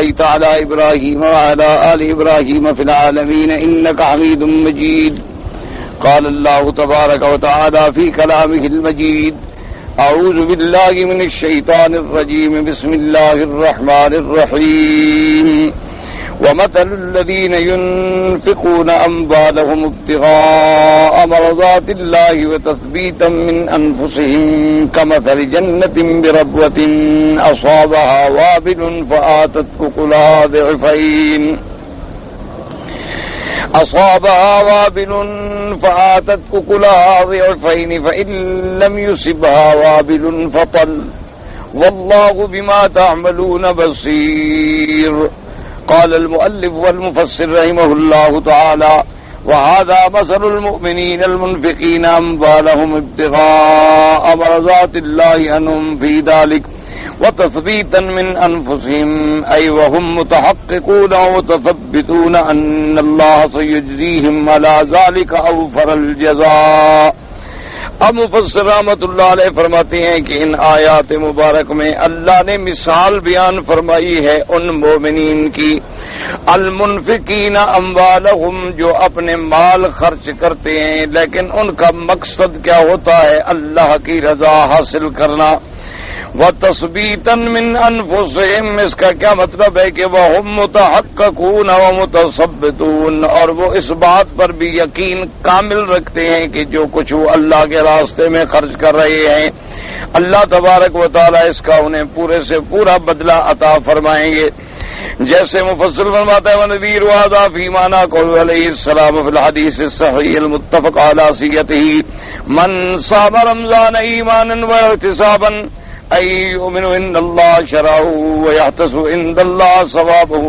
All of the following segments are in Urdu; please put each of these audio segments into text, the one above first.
صليت على إبراهيم وعلى آل إبراهيم في العالمين إنك حميد مجيد. قال الله تبارك وتعالى في كلامه المجيد: أعوذ بالله من الشيطان الرجيم. بسم الله الرحمن الرحيم. ومثل الذين ينفقون أموالهم ابتغاء مرضات الله وتثبيتا من أنفسهم كمثل جنة بربوة أصابها وابل فآتت أكلها ضعفين فإن لم يصبها وابل فطل والله بما تعملون بصير. قال المؤلف والمفسر رحمه الله تعالى: وهذا مثل المؤمنين المنفقين أموالهم ابتغاء مرضات الله أنهم في ذلك وتثبيتا من أنفسهم، أي وهم متحققون ومتثبتون أن الله سيجزيهم على ذلك أوفر الجزاء. اب مفسر رحمۃ اللہ علیہ فرماتے ہیں کہ ان آیات مبارک میں اللہ نے مثال بیان فرمائی ہے ان مومنین کی، المنفقین اموالہم، جو اپنے مال خرچ کرتے ہیں لیکن ان کا مقصد کیا ہوتا ہے؟ اللہ کی رضا حاصل کرنا. وَتَثْبِيتًا مِّنْ أَنفُسِهِمْ، اس کا کیا مطلب ہے کہ وَهُمْ مُتَحَقِّقُونَ وَمُتَثَبِّتُونَ، اور وہ اس بات پر بھی یقین کامل رکھتے ہیں کہ جو کچھ وہ اللہ کے راستے میں خرچ کر رہے ہیں اللہ تبارک و تعالی اس کا انہیں پورے سے پورا بدلہ عطا فرمائیں گے. جیسے مفسر فرماتا ہے: وَنَذِيرُ هَذَا فِي مَعْنَىٰ قَوْلُهُ عَلَيْهِ السَّلَامُ فِي الْحَدِيثِ الصَّحِيحِ الْمُتَّفَقِ عَلَىٰ صِيَّتِهِ: مَنْ صَامَ رَمَضَانَ إِيمَانًا وَاحْتِسَابًا أَن يُؤْمِنُ إِنَّ اللَّهَ شَرَعَهُ وَيَحْتَسِبُ عِندَ اللَّهِ ثَوَابَهُ.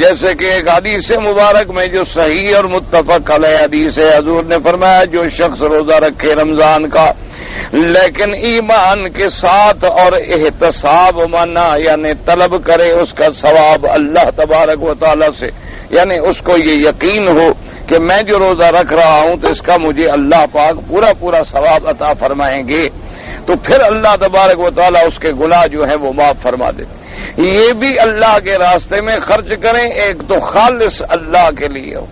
جیسے کہ ایک حدیث مبارک میں جو صحیح اور متفق علیہ حدیث ہے، حضور نے فرمایا جو شخص روزہ رکھے رمضان کا لیکن ایمان کے ساتھ اور احتساب مانا یعنی طلب کرے اس کا ثواب اللہ تبارک و تعالی سے، یعنی اس کو یہ یقین ہو کہ میں جو روزہ رکھ رہا ہوں تو اس کا مجھے اللہ پاک پورا ثواب عطا فرمائیں گے، تو پھر اللہ تبارک و تعالیٰ اس کے گناہ جو ہیں وہ معاف فرما دے. یہ بھی اللہ کے راستے میں خرچ کریں، ایک تو خالص اللہ کے لیے ہو،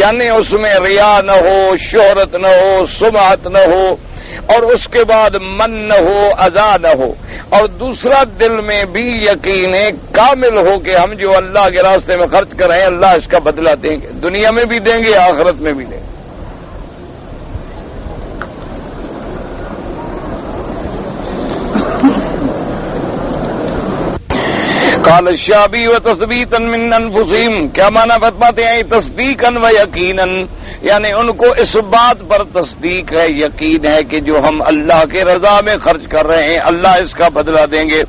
یعنی اس میں ریا نہ ہو، شہرت نہ ہو، سمعت نہ ہو، اور اس کے بعد من نہ ہو، اذا نہ ہو، اور دوسرا دل میں بھی یقین کامل ہو کہ ہم جو اللہ کے راستے میں خرچ کر رہے ہیں اللہ اس کا بدلہ دیں گے، دنیا میں بھی دیں گے، آخرت میں بھی دیں گے. قال الشعبی وتثبیتا من انفسہم، کیا معنی فرماتے ہیں؟ تصدیقا و یقینا، یعنی ان کو اس بات پر تصدیق ہے، یقین ہے کہ جو ہم اللہ کے رضا میں خرچ کر رہے ہیں اللہ اس کا بدلہ دیں گے.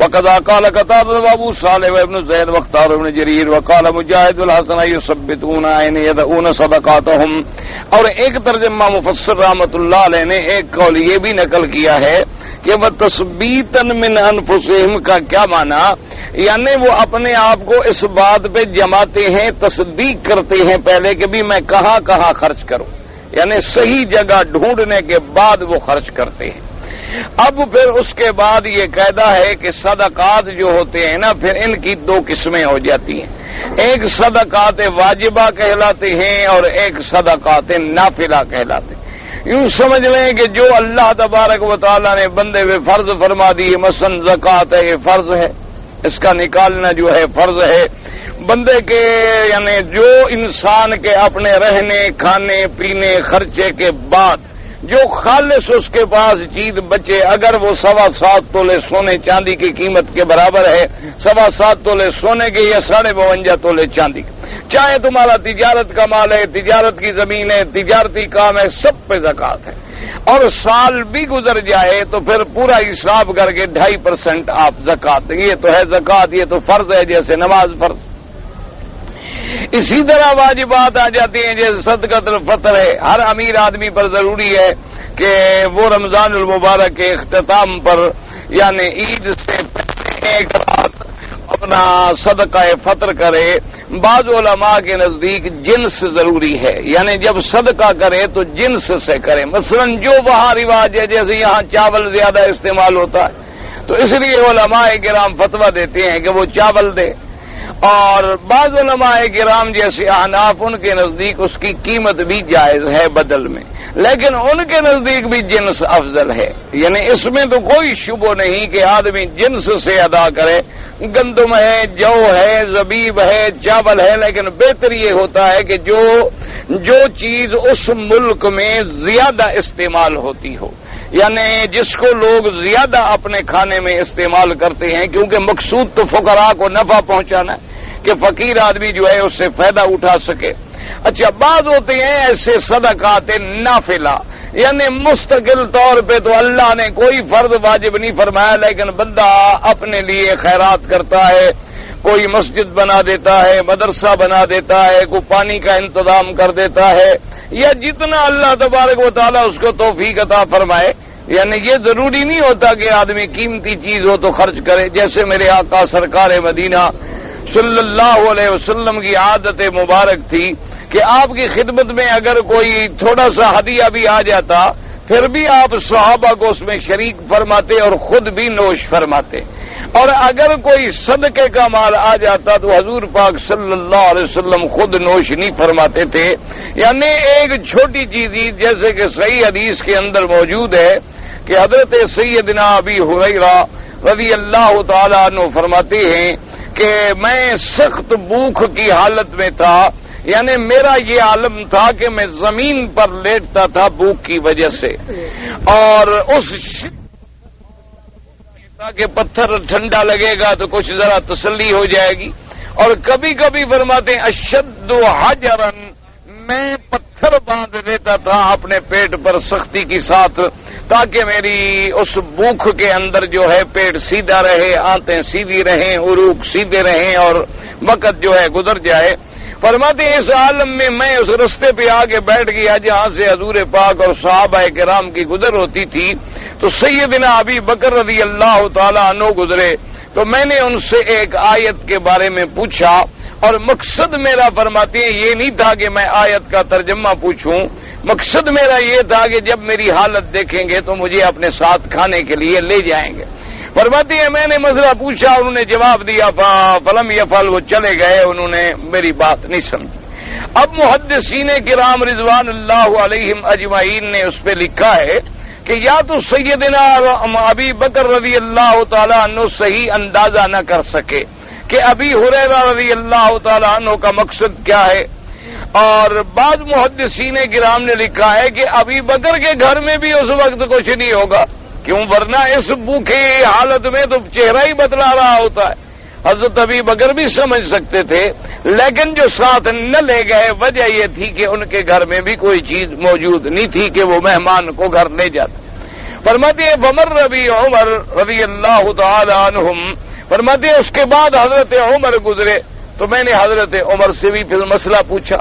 وقضا قال قتادہ وابو صالح وابن زید واختار ابن جریر وقال مجاہد الحسن یثبتون عین یدعون صدقاتهم. اور ایک ترجمہ مفسر رحمۃ اللہ علیہ نے ایک قول یہ بھی نقل کیا ہے کہ وہ تثبیتا من انفسہم کا کیا معنی، یعنی وہ اپنے آپ کو اس بات پہ جماتے ہیں، تصدیق کرتے ہیں پہلے کہ بھی میں کہاں کہاں خرچ کروں، یعنی صحیح جگہ ڈھونڈنے کے بعد وہ خرچ کرتے ہیں. اب پھر اس کے بعد یہ قاعدہ ہے کہ صدقات جو ہوتے ہیں نا پھر ان کی دو قسمیں ہو جاتی ہیں، ایک صدقات واجبہ کہلاتے ہیں اور ایک صدقات نافلہ کہلاتے ہیں. یوں سمجھ لیں کہ جو اللہ تبارک و تعالیٰ نے بندے پہ فرض فرما دی، مثلا زکوٰۃ ہے، یہ فرض ہے، اس کا نکالنا جو ہے فرض ہے بندے کے، یعنی جو انسان کے اپنے رہنے کھانے پینے خرچے کے بعد جو خالص اس کے پاس چیز بچے، اگر وہ 7.25 تولے سونے چاندی کی قیمت کے برابر ہے، 7.25 تولے سونے کے یا 52.5 تولے چاندی کے، چاہے تمہارا تجارت کا مال ہے، تجارت کی زمین ہے، تجارتی کام ہے، سب پہ زکوٰۃ ہے، اور سال بھی گزر جائے تو پھر پورا حساب کر کے 2.5% آپ زکوٰۃ، یہ تو ہے زکوٰۃ، یہ تو فرض ہے جیسے نماز فرض. اسی طرح واجبات آ جاتی ہیں جیسے صدقۃ الفطر ہے، ہر امیر آدمی پر ضروری ہے کہ وہ رمضان المبارک کے اختتام پر یعنی عید سے پہلے ایک رات اپنا صدقہ فطر کرے. بعض علماء کے نزدیک جنس ضروری ہے، یعنی جب صدقہ کرے تو جنس سے کرے. مثلا جو وہاں رواج ہے جیسے یہاں چاول زیادہ استعمال ہوتا ہے تو اس لیے علماء کرام فتویٰ دیتے ہیں کہ وہ چاول دے، اور بعض علماء کرام جیسے احناف ان کے نزدیک اس کی قیمت بھی جائز ہے بدل میں، لیکن ان کے نزدیک بھی جنس افضل ہے، یعنی اس میں تو کوئی شبہ نہیں کہ آدمی جنس سے ادا کرے، گندم ہے، جو ہے، زبیب ہے، چاول ہے، لیکن بہتر یہ ہوتا ہے کہ جو چیز اس ملک میں زیادہ استعمال ہوتی ہو، یعنی جس کو لوگ زیادہ اپنے کھانے میں استعمال کرتے ہیں، کیونکہ مقصود تو فقراء کو نفع پہنچانا ہے کہ فقیر آدمی جو ہے اس سے فائدہ اٹھا سکے۔ اچھا، بعض ہوتے ہیں ایسے صدقات نافلہ، یعنی مستقل طور پہ تو اللہ نے کوئی فرض واجب نہیں فرمایا، لیکن بندہ اپنے لیے خیرات کرتا ہے، کوئی مسجد بنا دیتا ہے، مدرسہ بنا دیتا ہے، کوئی پانی کا انتظام کر دیتا ہے، یا جتنا اللہ تبارک و تعالیٰ اس کو توفیق عطا فرمائے، یعنی یہ ضروری نہیں ہوتا کہ آدمی قیمتی چیز ہو تو خرچ کرے۔ جیسے میرے آقا سرکار مدینہ صلی اللہ علیہ وسلم کی عادت مبارک تھی کہ آپ کی خدمت میں اگر کوئی تھوڑا سا ہدیہ بھی آ جاتا پھر بھی آپ صحابہ کو اس میں شریک فرماتے اور خود بھی نوش فرماتے، اور اگر کوئی صدقے کا مال آ جاتا تو حضور پاک صلی اللہ علیہ وسلم خود نوش نہیں فرماتے تھے۔ یعنی ایک چھوٹی چیز جیسے کہ صحیح حدیث کے اندر موجود ہے کہ حضرت سیدنا ابی ہریرہ رضی اللہ تعالی عنہ فرماتے ہیں کہ میں سخت بھوک کی حالت میں تھا، یعنی میرا یہ عالم تھا کہ میں زمین پر لیٹتا تھا بھوک کی وجہ سے، اور اس کہ پتھر ٹھنڈا لگے گا تو کچھ ذرا تسلی ہو جائے گی، اور کبھی کبھی فرماتے ہیں اشد حجرن، میں پتھر باندھ دیتا تھا اپنے پیٹ پر سختی کے ساتھ تاکہ میری اس بھوک کے اندر جو ہے پیٹ سیدھا رہے، آنتیں سیدھی رہیں، عروق سیدھے رہیں اور وقت جو ہے گزر جائے۔ فرماتے ہیں اس عالم میں میں اس رستے پہ آگے بیٹھ گیا جہاں سے حضور پاک اور صحابہ کرام کی گزر ہوتی تھی، تو سیدنا ابی بکر رضی اللہ تعالی عنہ گزرے، تو میں نے ان سے ایک آیت کے بارے میں پوچھا، اور مقصد میرا فرماتے ہیں یہ نہیں تھا کہ میں آیت کا ترجمہ پوچھوں، مقصد میرا یہ تھا کہ جب میری حالت دیکھیں گے تو مجھے اپنے ساتھ کھانے کے لیے لے جائیں گے۔ فرماتے ہیں میں نے مسئلہ پوچھا، انہوں نے جواب دیا، فلم یفعل، وہ چلے گئے، انہوں نے میری بات نہیں سمجھی۔ اب محدثین کرام رضوان اللہ علیہم اجمعین نے اس پہ لکھا ہے کہ یا تو سیدنا ابی بکر رضی اللہ تعالیٰ عنہ صحیح اندازہ نہ کر سکے کہ ابی ہریرہ رضی اللہ تعالیٰ عنہ کا مقصد کیا ہے، اور بعض محدثین کرام نے لکھا ہے کہ ابی بکر کے گھر میں بھی اس وقت کچھ نہیں ہوگا، کیوں، ورنہ اس بھوکے حالت میں تو چہرہ ہی بتلا رہا ہوتا ہے۔ حضرت ابی بکر بھی سمجھ سکتے تھے، لیکن جو ساتھ نہ لے گئے وجہ یہ تھی کہ ان کے گھر میں بھی کوئی چیز موجود نہیں تھی کہ وہ مہمان کو گھر لے جاتے۔ فرماتے ہیں بمر ربی عمر رضی اللہ تعالی عنہم، فرماتے ہیں اس کے بعد حضرت عمر گزرے تو میں نے حضرت عمر سے بھی پھر مسئلہ پوچھا۔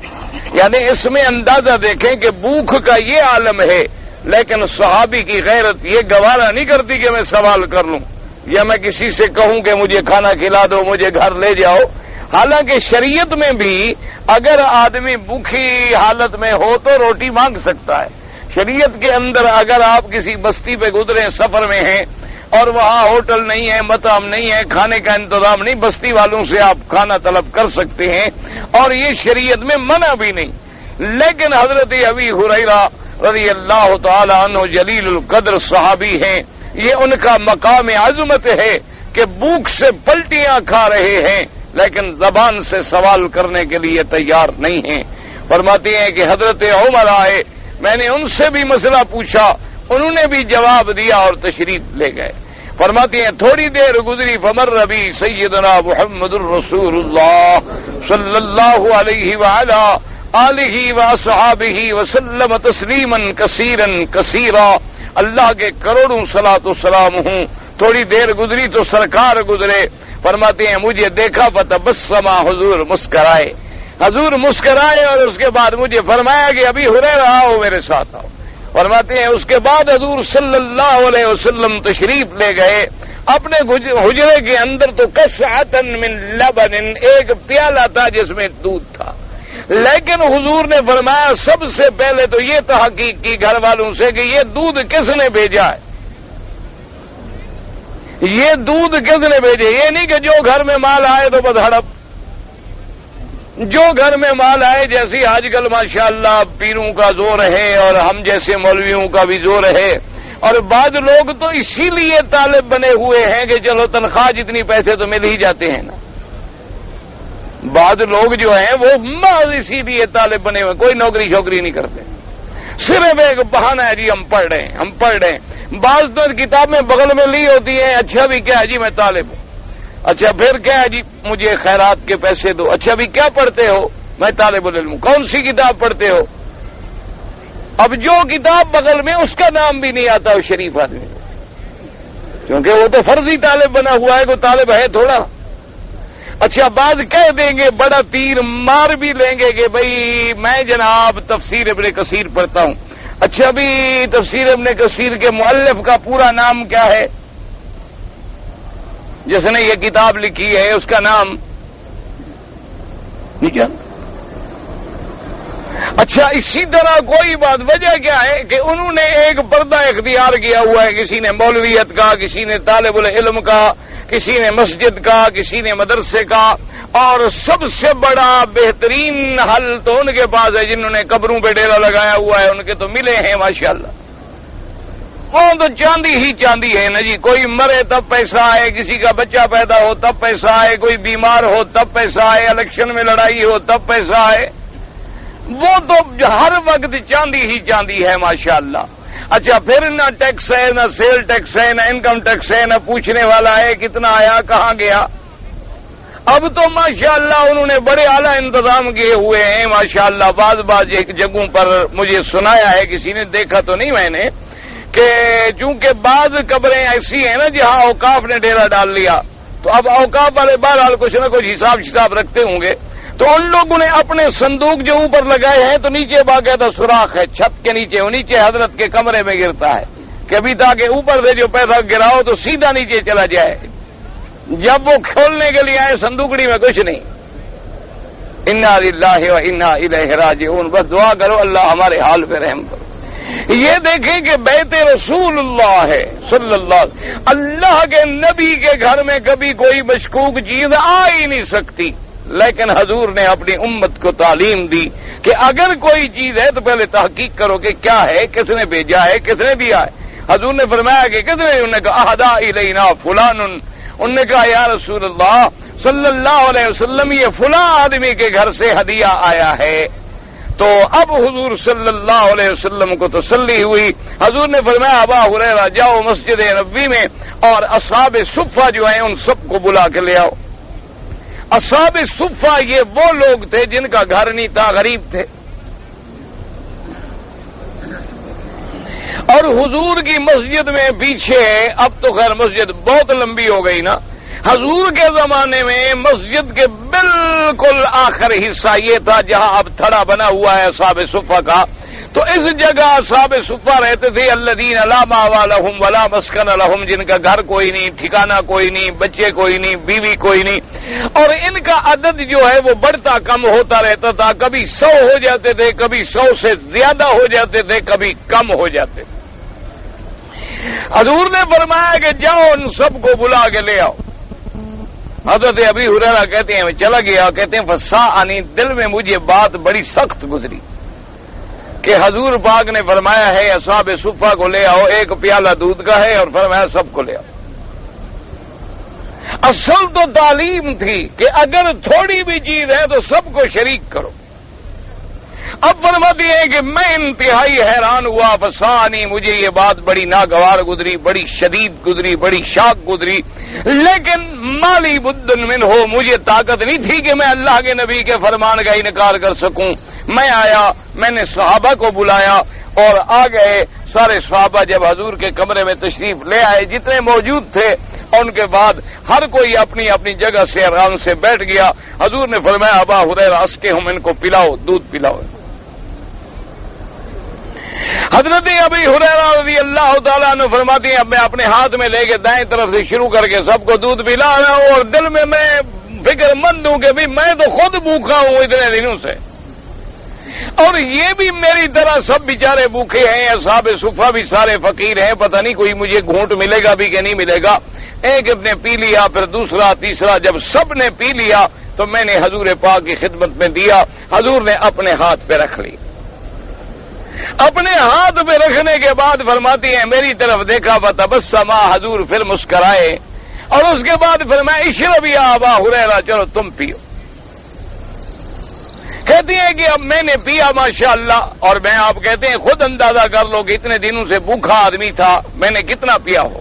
یعنی اس میں اندازہ دیکھیں کہ بھوک کا یہ عالم ہے، لیکن صحابی کی غیرت یہ گوارا نہیں کرتی کہ میں سوال کر لوں یا میں کسی سے کہوں کہ مجھے کھانا کھلا دو، مجھے گھر لے جاؤ۔ حالانکہ شریعت میں بھی اگر آدمی بھوکی حالت میں ہو تو روٹی مانگ سکتا ہے۔ شریعت کے اندر اگر آپ کسی بستی پہ گزرے، سفر میں ہیں اور وہاں ہوٹل نہیں ہے، مطعم نہیں ہے، کھانے کا انتظام نہیں، بستی والوں سے آپ کھانا طلب کر سکتے ہیں، اور یہ شریعت میں منع بھی نہیں۔ لیکن حضرت ابی ہریرہ رضی اللہ تعالی عنہ جلیل القدر صحابی ہیں، یہ ان کا مقام عظمت ہے کہ بھوک سے پلٹیاں کھا رہے ہیں لیکن زبان سے سوال کرنے کے لیے تیار نہیں ہیں۔ فرماتے ہیں کہ حضرت عمر آئے، میں نے ان سے بھی مسئلہ پوچھا، انہوں نے بھی جواب دیا اور تشریف لے گئے۔ فرماتے ہیں تھوڑی دیر گزری فمر ربی سیدنا محمد الرسول اللہ صلی اللہ علیہ وعلا آلہ واصحابہ وسلم تسلیما کثیرا کثیرا، اللہ کے کروڑوں صلاۃ و سلام ہوں۔ تھوڑی دیر گزری تو سرکار گزرے، فرماتے ہیں مجھے دیکھا فتبسم، حضور مسکرائے، حضور مسکرائے، اور اس کے بعد مجھے فرمایا کہ ابھی ہریرہ آؤ میرے ساتھ آؤ۔ فرماتے ہیں اس کے بعد حضور صلی اللہ علیہ وسلم تشریف لے گئے اپنے حجرے کے اندر، تو کسعۃ من لبن، ایک پیالہ تھا جس میں دودھ تھا، لیکن حضور نے فرمایا سب سے پہلے تو یہ تحقیق کی گھر والوں سے کہ یہ دودھ کس نے بھیجا ہے، یہ دودھ کس نے بھیجے، یہ نہیں کہ جو گھر میں مال آئے تو بس ہڑپ، جو گھر میں مال آئے، جیسی آج کل ماشاءاللہ پیروں کا زور ہے اور ہم جیسے مولویوں کا بھی زور ہے، اور بعض لوگ تو اسی لیے طالب بنے ہوئے ہیں کہ چلو تنخواہ جتنی پیسے تو مل ہی جاتے ہیں نا۔ بعض لوگ جو ہیں وہ محض اسی لیے طالب بنے ہوئے، کوئی نوکری شوکری نہیں کرتے، صرف ایک بہانہ ہے جی ہم پڑھ رہے ہیں، ہم پڑھ رہے ہیں۔ بعض تو کتابیں بغل میں لی ہوتی ہیں، اچھا بھی کیا ہے جی میں طالب ہوں، اچھا پھر کیا ہے جی مجھے خیرات کے پیسے دو، اچھا بھی کیا پڑھتے ہو، میں طالب العلم، کون سی کتاب پڑھتے ہو؟ اب جو کتاب بغل میں اس کا نام بھی نہیں آتا وہ شریف آدمی، کیونکہ وہ تو فرضی طالب بنا ہوا ہے، کوئی طالب ہے تھوڑا۔ اچھا بعض کہہ دیں گے، بڑا تیر مار بھی لیں گے کہ بھئی میں جناب تفسیر ابن کثیر پڑھتا ہوں۔ اچھا بھی تفسیر ابن کثیر کے مؤلف کا پورا نام کیا ہے؟ جس نے یہ کتاب لکھی ہے اس کا نام نہیں جانتا۔ اچھا اسی طرح کوئی بات، وجہ کیا ہے کہ انہوں نے ایک پردہ اختیار کیا ہوا ہے، کسی نے مولویت کا، کسی نے طالب العلم کا، کسی نے مسجد کا، کسی نے مدرسے کا، اور سب سے بڑا بہترین حل تو ان کے پاس ہے جنہوں نے قبروں پہ ڈیرا لگایا ہوا ہے، ان کے تو ملے ہیں ماشاءاللہ۔ وہ تو چاندی ہی چاندی ہے نا جی، کوئی مرے تب پیسہ آئے، کسی کا بچہ پیدا ہو تب پیسہ آئے، کوئی بیمار ہو تب پیسہ آئے، الیکشن میں لڑائی ہو تب پیسہ آئے، وہ تو ہر وقت چاندی ہی چاندی ہے ماشاءاللہ۔ اچھا پھر نہ ٹیکس ہے، نہ سیل ٹیکس ہے، نہ انکم ٹیکس ہے، نہ پوچھنے والا ہے کتنا آیا کہاں گیا۔ اب تو ماشاءاللہ انہوں نے بڑے اعلیٰ انتظام کیے ہوئے ہیں ماشاءاللہ۔ بعض ایک جگہوں پر مجھے سنایا ہے، کسی نے دیکھا تو نہیں میں نے، کہ چونکہ بعض قبریں ایسی ہیں نا جہاں اوقاف نے ڈیرا ڈال لیا، تو اب اوقاف والے بہرحال کچھ نہ کچھ حساب رکھتے ہوں گے، تو ان لوگوں نے اپنے صندوق جو اوپر لگائے ہیں تو نیچے باقاعدہ سوراخ ہے چھت کے نیچے، وہ نیچے حضرت کے کمرے میں گرتا ہے کہ ابھی تاکہ اوپر سے جو پیسہ گراؤ تو سیدھا نیچے چلا جائے، جب وہ کھولنے کے لیے آئے صندوقڑی میں کچھ نہیں۔ انا للہ و انا الیہ راجعون، بس دعا کرو اللہ ہمارے حال پہ رحم کرو۔ یہ دیکھیں کہ بیت رسول اللہ ہے صلی اللہ، اللہ کے نبی کے گھر میں کبھی کوئی مشکوک چیز آ ہی نہیں سکتی، لیکن حضور نے اپنی امت کو تعلیم دی کہ اگر کوئی چیز ہے تو پہلے تحقیق کرو کہ کیا ہے، کس نے بھیجا ہے، کس نے دیا ہے۔ حضور نے فرمایا کہ کس نے؟ انہوں نے کہا اہدا الینا فلان، انہوں نے کہا یا رسول اللہ صلی اللہ علیہ وسلم یہ فلاں آدمی کے گھر سے ہدیہ آیا ہے۔ تو اب حضور صلی اللہ علیہ وسلم کو تسلی ہوئی، حضور نے فرمایا ابا ہریرہ جاؤ مسجد نبوی میں اور اصحاب صفہ جو ہیں ان سب کو بلا کے لے آؤ۔ اصحاب صفہ یہ وہ لوگ تھے جن کا گھر نہیں تھا، غریب تھے، اور حضور کی مسجد میں پیچھے، اب تو خیر مسجد بہت لمبی ہو گئی نا، حضور کے زمانے میں مسجد کے بالکل آخر حصہ یہ تھا جہاں اب تھڑا بنا ہوا ہے اصحاب صفہ کا، تو اس جگہ اصحاب صفہ رہتے تھے الذین لا مأوى لهم ولا مسکن لهم، جن کا گھر کوئی نہیں، ٹھکانہ کوئی نہیں، بچے کوئی نہیں، بیوی کوئی نہیں، اور ان کا عدد جو ہے وہ بڑھتا کم ہوتا رہتا تھا، کبھی 100 ہو جاتے تھے، کبھی 100 سے زیادہ ہو جاتے تھے، کبھی کم ہو جاتے تھے۔ حضور نے فرمایا کہ جاؤ ان سب کو بلا کے لے آؤ۔ حضرت ابی ہریرہ کہتے ہیں میں چلا گیا، کہتے ہیں فساءنی، دل میں مجھے بات بڑی سخت گزری کہ حضور پاک نے فرمایا ہے اصحاب صفہ کو لے آؤ، ایک پیالہ دودھ کا ہے، اور فرمایا سب کو لے آؤ۔ اصل تو تعلیم تھی کہ اگر تھوڑی بھی چیز ہے تو سب کو شریک کرو۔ اب فرماتی ہے کہ میں انتہائی حیران ہوا، فسانی، مجھے یہ بات بڑی ناگوار گزری، بڑی شدید گزری، بڑی شاک گزری، لیکن مالی بدن من ہو، مجھے طاقت نہیں تھی کہ میں اللہ کے نبی کے فرمان کا انکار کر سکوں۔ میں آیا، میں نے صحابہ کو بلایا اور آ گئے سارے صحابہ، جب حضور کے کمرے میں تشریف لے آئے جتنے موجود تھے، اور ان کے بعد ہر کوئی اپنی اپنی جگہ سے آرام سے بیٹھ گیا۔ حضور نے فرمایا ابا ہریرہ اسقہم، ان کو پلاؤ، دودھ پلاؤ۔ حضرت ابی ہریرہ رضی اللہ تعالیٰ عنہ فرماتی ہیں اب میں اپنے ہاتھ میں لے کے دائیں طرف سے شروع کر کے سب کو دودھ پلا رہا ہوں، اور دل میں فکر مند ہوں کہ بھی میں تو خود بھوکا ہوں اتنے دنوں سے، اور یہ بھی میری طرح سب بیچارے بھوکے ہیں، اصحاب صفہ بھی سارے فقیر ہیں، پتہ نہیں کوئی مجھے گھونٹ ملے گا بھی کہ نہیں ملے گا۔ ایک نے پی لیا، پھر دوسرا، تیسرا، جب سب نے پی لیا تو میں نے حضور پاک کی خدمت میں دیا. حضور نے اپنے ہاتھ پہ رکھ لی. اپنے ہاتھ پہ رکھنے کے بعد فرماتی ہیں میری طرف دیکھا فتبسما، حضور پھر مسکرائے اور اس کے بعد فرمایا اشرب یا ابا ہریرہ، چلو تم پیو. کہتی ہیں کہ اب میں نے پیا ماشاءاللہ، اور میں آپ کہتے ہیں خود اندازہ کر لو کہ اتنے دنوں سے بھوکھا آدمی تھا، میں نے کتنا پیا ہو.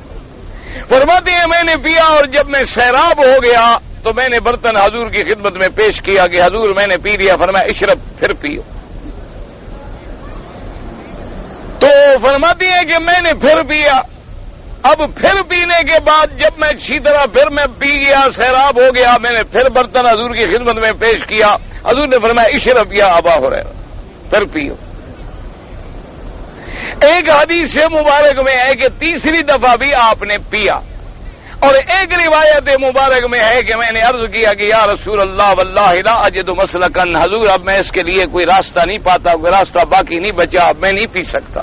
فرماتی ہیں میں نے پیا اور جب میں سیراب ہو گیا تو میں نے برتن حضور کی خدمت میں پیش کیا کہ حضور میں نے پی لیا. فرمایا اشرب، پھر پیو. تو فرماتی ہیں کہ میں نے پھر پیا. اب پھر پینے کے بعد جب میں اچھی طرح پھر میں پی گیا، سیراب ہو گیا، میں نے پھر برتن حضور کی خدمت میں پیش کیا. حضور نے فرمایا اشرب یا ابا ہریرہ، پھر پیو. ایک حدیث مبارک میں ہے کہ تیسری دفعہ بھی آپ نے پیا، اور ایک روایت مبارک میں ہے کہ میں نے عرض کیا کہ یا رسول اللہ واللہ لا اجد مسلکا، حضور اب میں اس کے لیے کوئی راستہ نہیں پاتا، کوئی راستہ باقی نہیں بچا، اب میں نہیں پی سکتا.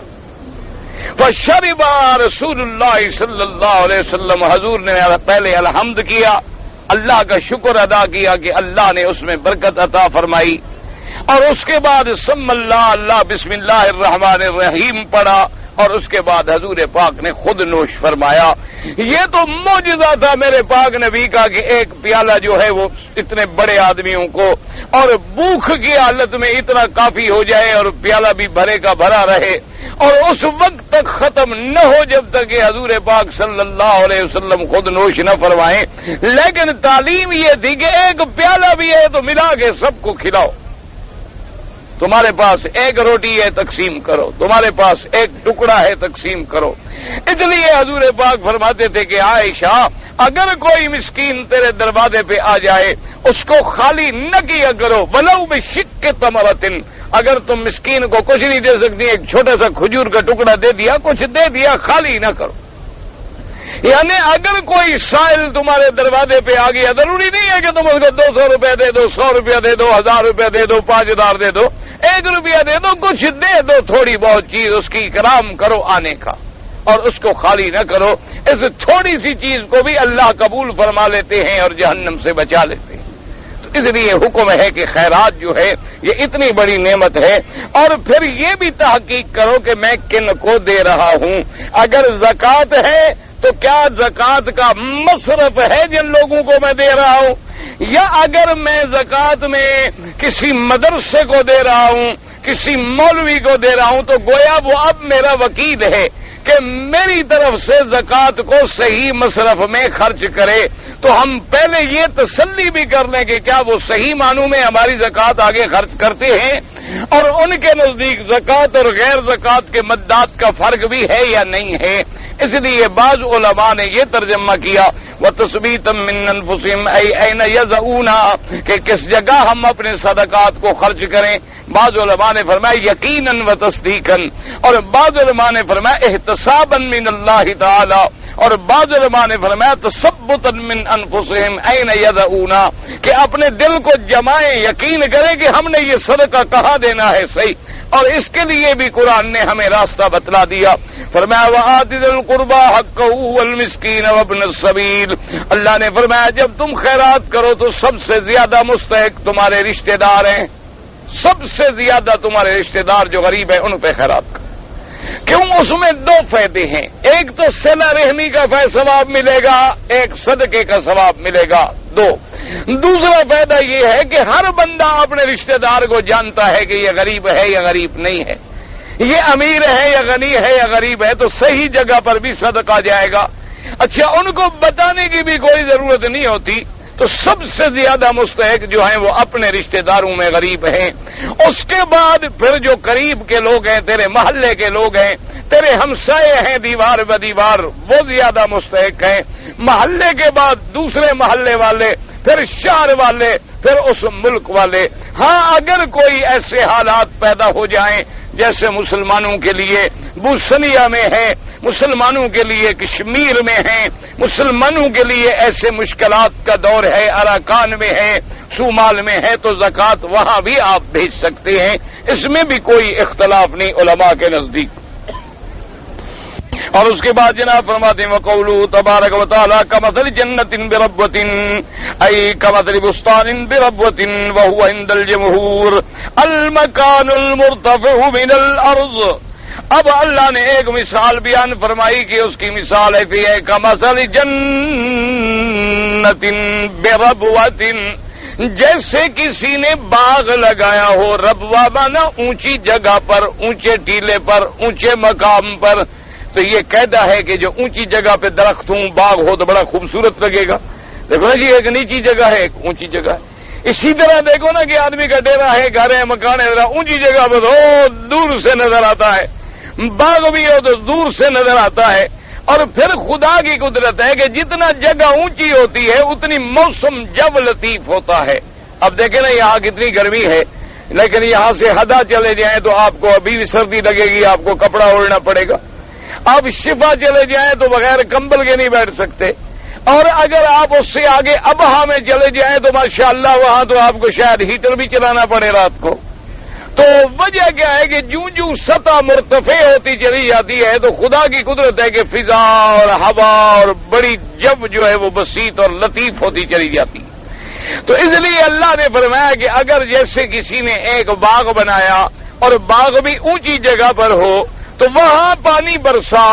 فشرب رسول اللہ صلی اللہ علیہ وسلم، حضور نے پہلے الحمد کیا، اللہ کا شکر ادا کیا کہ اللہ نے اس میں برکت عطا فرمائی، اور اس کے بعد سم اللہ بسم اللہ الرحمن الرحیم پڑھا، اور اس کے بعد حضور پاک نے خود نوش فرمایا. یہ تو معجزہ تھا میرے پاک نبی کا کہ ایک پیالہ جو ہے وہ اتنے بڑے آدمیوں کو اور بھوک کی حالت میں اتنا کافی ہو جائے اور پیالہ بھی بھرے کا بھرا رہے، اور اس وقت تک ختم نہ ہو جب تک کہ حضور پاک صلی اللہ علیہ وسلم خود نوش نہ فرمائیں. لیکن تعلیم یہ تھی کہ ایک پیالہ بھی ہے تو ملا کے سب کو کھلاؤ. تمہارے پاس ایک روٹی ہے تقسیم کرو، تمہارے پاس ایک ٹکڑا ہے تقسیم کرو. اس لیے حضور پاک فرماتے تھے کہ عائشہ اگر کوئی مسکین تیرے دروازے پہ آ جائے اس کو خالی نہ کیا کرو، ولو بشق تمرۃ، اگر تم مسکین کو کچھ نہیں دے سکتی ایک چھوٹا سا کھجور کا ٹکڑا دے دیا، کچھ دے دیا، خالی نہ کرو. یعنی اگر کوئی سائل تمہارے دروازے پہ آ گیا، ضروری نہیں ہے کہ تم اس کو 200 روپے دے دو، 100 روپیہ دے دو، 1000 روپیہ دے دو، 5000 دے دو، 1 روپیہ دے دو، کچھ دے دو، تھوڑی بہت چیز اس کی اکرام کرو آنے کا، اور اس کو خالی نہ کرو. اس تھوڑی سی چیز کو بھی اللہ قبول فرما لیتے ہیں اور جہنم سے بچا لیتے ہیں. تو اس لیے حکم ہے کہ خیرات جو ہے یہ اتنی بڑی نعمت ہے. اور پھر یہ بھی تحقیق کرو کہ میں کن کو دے رہا ہوں. اگر زکوٰۃ ہے تو کیا زکوٰۃ کا مصرف ہے جن لوگوں کو میں دے رہا ہوں، یا اگر میں زکوٰۃ میں کسی مدرسے کو دے رہا ہوں، کسی مولوی کو دے رہا ہوں، تو گویا وہ اب میرا وکیل ہے کہ میری طرف سے زکوٰۃ کو صحیح مصرف میں خرچ کرے. تو ہم پہلے یہ تسلی بھی کر لیں کہ کیا وہ صحیح معنوں میں ہماری زکوٰۃ آگے خرچ کرتے ہیں، اور ان کے نزدیک زکوٰۃ اور غیر زکوٰۃ کے مدات کا فرق بھی ہے یا نہیں ہے. اس لیے بعض علماء نے یہ ترجمہ کیا وَتَثْبِيتًا مِّنْ أَنفُسِهِمْ أَيْ أَيْنَ يَضَعُونَهَا، کہ کس جگہ ہم اپنے صدقات کو خرچ کریں. بعض علماء نے فرمایا یقیناً وتصدیقاً، اور بعض علماء نے فرمایا احتساباً من اللہ تعالی، اور بعض علماء نے فرمایا تثبتا من انفسهم أين يضعونها، کہ اپنے دل کو جمائیں، یقین کریں کہ ہم نے یہ صدقہ کہاں دینا ہے صحیح. اور اس کے لیے بھی قرآن نے ہمیں راستہ بتلا دیا. فرمایا وآتِ ذِي الْقُرْبَى حَقَّهُ وَالْمِسْكِينَ وَابْنَ السَّبِيلِ، اللہ نے فرمایا جب تم خیرات کرو تو سب سے زیادہ مستحق تمہارے رشتہ دار ہیں، سب سے زیادہ تمہارے رشتہ دار جو غریب ہیں ان پہ خیرات کرو. کیوں؟ اس میں 2 فائدے ہیں. ایک تو صلہ رحمی کا ثواب ملے گا، ایک صدقے کا ثواب ملے گا. دوسرا فائدہ یہ ہے کہ ہر بندہ اپنے رشتہ دار کو جانتا ہے کہ یہ غریب ہے یا غریب نہیں ہے، یہ امیر ہے یا غنی ہے یا غریب ہے، تو صحیح جگہ پر بھی صدقہ جائے گا. اچھا، ان کو بتانے کی بھی کوئی ضرورت نہیں ہوتی. تو سب سے زیادہ مستحق جو ہیں وہ اپنے رشتہ داروں میں غریب ہیں. اس کے بعد پھر جو قریب کے لوگ ہیں، تیرے محلے کے لوگ ہیں، تیرے ہمسائے ہیں دیوار بدیوار، وہ زیادہ مستحق ہیں. محلے کے بعد دوسرے محلے والے، پھر شہر والے، پھر اس ملک والے. ہاں اگر کوئی ایسے حالات پیدا ہو جائیں جیسے مسلمانوں کے لیے بوسنیا میں ہے، مسلمانوں کے لیے کشمیر میں ہے، مسلمانوں کے لیے ایسے مشکلات کا دور ہے، اراکان میں ہے، صومال میں ہے، تو زکوٰۃ وہاں بھی آپ بھیج سکتے ہیں. اس میں بھی کوئی اختلاف نہیں علماء کے نزدیک. اور اس کے بعد جناب فرماتے ہیں وقولہ تبارک و تعالی کمثل جنۃ بربوۃ ای کمثل بستان بربوۃ وهو عند الجمهور المکان المرتفع من الارض. اب اللہ نے ایک مثال بیان فرمائی کہ اس کی مثال ہے کمثل جنۃ بربوۃ، جیسے کسی نے باغ لگایا ہو، ربوہ مانا اونچی جگہ پر، اونچے ٹیلے پر، اونچے مقام پر. تو یہ قاعدہ ہے کہ جو اونچی جگہ پہ درخت ہوں باغ ہو تو بڑا خوبصورت لگے گا. دیکھو نا جی، ایک نیچی جگہ ہے ایک اونچی جگہ ہے. اسی طرح دیکھو نا کہ آدمی کا ڈیرا ہے، گھر ہے، مکان ہے، اونچی جگہ پہ تو دور سے نظر آتا ہے، باغ بھی ہو تو دور سے نظر آتا ہے. اور پھر خدا کی قدرت ہے کہ جتنا جگہ اونچی ہوتی ہے اتنی موسم جب لطیف ہوتا ہے. اب دیکھیں نا یہاں کتنی گرمی ہے، لیکن یہاں سے ہدا چلے جائیں تو آپ کو ابھی بھی سردی لگے گی، آپ کو کپڑا اوڑھنا پڑے گا. آپ شفا چلے جائیں تو بغیر کمبل کے نہیں بیٹھ سکتے. اور اگر آپ اس سے آگے ابہا میں چلے جائیں تو ماشاءاللہ وہاں تو آپ کو شاید ہیٹر بھی چلانا پڑے رات کو. تو وجہ کیا ہے کہ جوں جوں سطح مرتفع ہوتی چلی جاتی ہے تو خدا کی قدرت ہے کہ فضا اور ہوا اور بڑی جب جو ہے وہ بسیط اور لطیف ہوتی چلی جاتی. تو اس لیے اللہ نے فرمایا کہ اگر جیسے کسی نے ایک باغ بنایا اور باغ بھی اونچی جگہ پر ہو تو وہاں پانی برسا،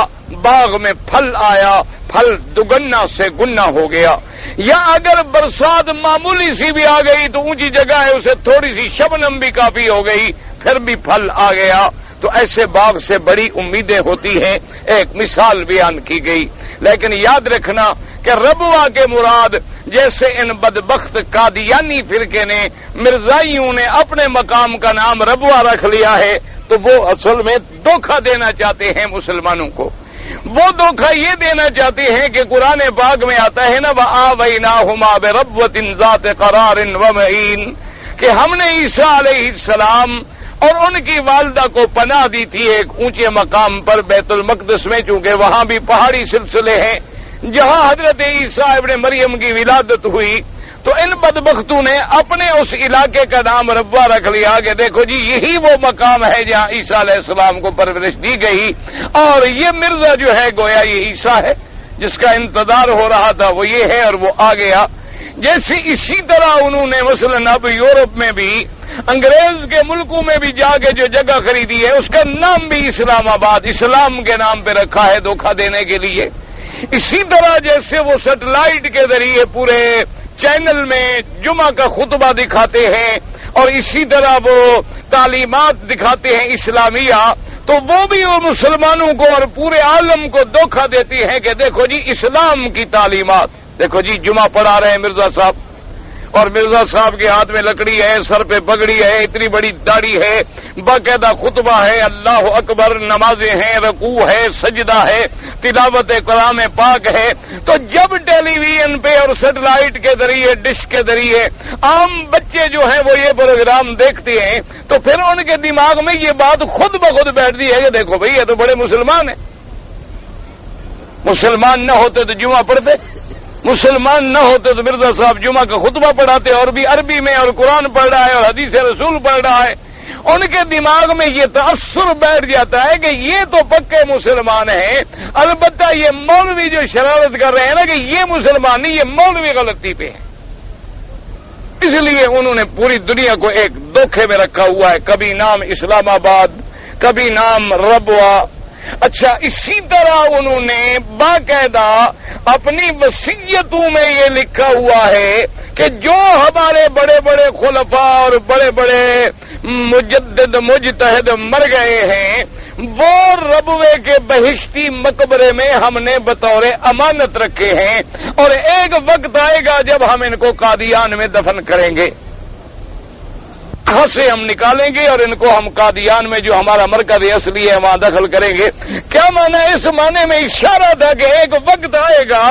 باغ میں پھل آیا، پھل دگنا سے گنا ہو گیا. یا اگر برسات معمولی سی بھی آ گئی تو اونچی جگہ ہے اسے تھوڑی سی شبنم بھی کافی ہو گئی، پھر بھی پھل آ گیا. تو ایسے باغ سے بڑی امیدیں ہوتی ہیں. ایک مثال بیان کی گئی. لیکن یاد رکھنا کہ ربوہ کے مراد جیسے ان بدبخت قادیانی فرقے نے، مرزائیوں نے اپنے مقام کا نام ربوہ رکھ لیا ہے تو وہ اصل میں دھوکہ دینا چاہتے ہیں مسلمانوں کو. وہ دھوکہ یہ دینا چاہتے ہیں کہ قرآن پاک میں آتا ہے نا وَآوَيْنَاهُمَا بِرَبْوَةٍ ذَاتِ قَرَارٍ وَمَعِينٍ، کہ ہم نے عیسیٰ علیہ السلام اور ان کی والدہ کو پناہ دی تھی ایک اونچے مقام پر بیت المقدس میں، چونکہ وہاں بھی پہاڑی سلسلے ہیں جہاں حضرت عیسیٰ ابن مریم کی ولادت ہوئی. تو ان بدبختوں نے اپنے اس علاقے کا نام ربوہ رکھ لیا کہ دیکھو جی یہی وہ مقام ہے جہاں عیسیٰ علیہ السلام کو پرورش دی گئی، اور یہ مرزا جو ہے گویا یہ عیسیٰ ہے جس کا انتظار ہو رہا تھا، وہ یہ ہے اور وہ آ گیا. جیسے اسی طرح انہوں نے مثلا اب یورپ میں بھی انگریز کے ملکوں میں بھی جا کے جو جگہ خریدی ہے اس کا نام بھی اسلام آباد، اسلام کے نام پہ رکھا ہے دھوکہ دینے کے لیے. اسی طرح جیسے وہ سیٹلائٹ کے ذریعے پورے چینل میں جمعہ کا خطبہ دکھاتے ہیں اور اسی طرح وہ تعلیمات دکھاتے ہیں اسلامیہ، تو وہ بھی وہ مسلمانوں کو اور پورے عالم کو دھوکہ دیتی ہیں کہ دیکھو جی اسلام کی تعلیمات. دیکھو جی جمعہ پڑھا رہے ہیں مرزا صاحب، اور مرزا صاحب کے ہاتھ میں لکڑی ہے، سر پہ پگڑی ہے، اتنی بڑی داڑھی ہے، باقاعدہ خطبہ ہے، اللہ اکبر، نمازیں ہیں، رکوع ہے، سجدہ ہے، تلاوت کلام پاک ہے. تو جب ٹیلی ویژن پہ اور سیٹلائٹ کے ذریعے، ڈش کے ذریعے عام بچے جو ہیں وہ یہ پروگرام دیکھتے ہیں تو پھر ان کے دماغ میں یہ بات خود بخود بیٹھتی ہے کہ دیکھو بھئی یہ تو بڑے مسلمان ہیں. مسلمان نہ ہوتے تو جمعہ پڑھتے، مسلمان نہ ہوتے تو مرزا صاحب جمعہ کا خطبہ پڑھاتے، اور بھی عربی میں، اور قرآن پڑھ رہا ہے اور حدیث رسول پڑھ رہا ہے. ان کے دماغ میں یہ تاثر بیٹھ جاتا ہے کہ یہ تو پکے مسلمان ہیں، البتہ یہ مولوی جو شرارت کر رہے ہیں نا کہ یہ مسلمان نہیں، یہ مولوی غلطی پہ ہے. اس لیے انہوں نے پوری دنیا کو ایک دھوکے میں رکھا ہوا ہے، کبھی نام اسلام آباد، کبھی نام ربوہ. اچھا اسی طرح انہوں نے باقاعدہ اپنی وصیتوں میں یہ لکھا ہوا ہے کہ جو ہمارے بڑے بڑے خلفاء اور بڑے بڑے مجدد مجتہد مر گئے ہیں وہ ربوے کے بہشتی مقبرے میں ہم نے بطور امانت رکھے ہیں، اور ایک وقت آئے گا جب ہم ان کو قادیان میں دفن کریں گے، کہاں سے ہم نکالیں گے اور ان کو ہم قادیان میں جو ہمارا مرکز اصلی ہے وہاں دخل کریں گے. کیا معنی ہے؟ اس معنی میں اشارہ تھا کہ ایک وقت آئے گا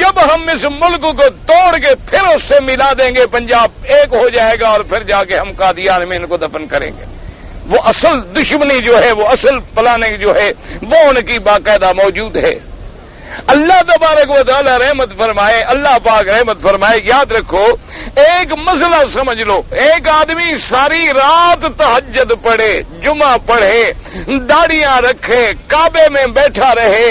جب ہم اس ملک کو توڑ کے پھر اس سے ملا دیں گے، پنجاب ایک ہو جائے گا اور پھر جا کے ہم قادیان میں ان کو دفن کریں گے. وہ اصل دشمنی جو ہے، وہ اصل پلاننگ جو ہے وہ ان کی باقاعدہ موجود ہے. اللہ تبارک و تعالی رحمت فرمائے، اللہ پاک رحمت فرمائے۔ یاد رکھو ایک مسئلہ سمجھ لو، ایک آدمی ساری رات تہجد پڑھے، جمعہ پڑھے، داڑیاں رکھے، کعبے میں بیٹھا رہے،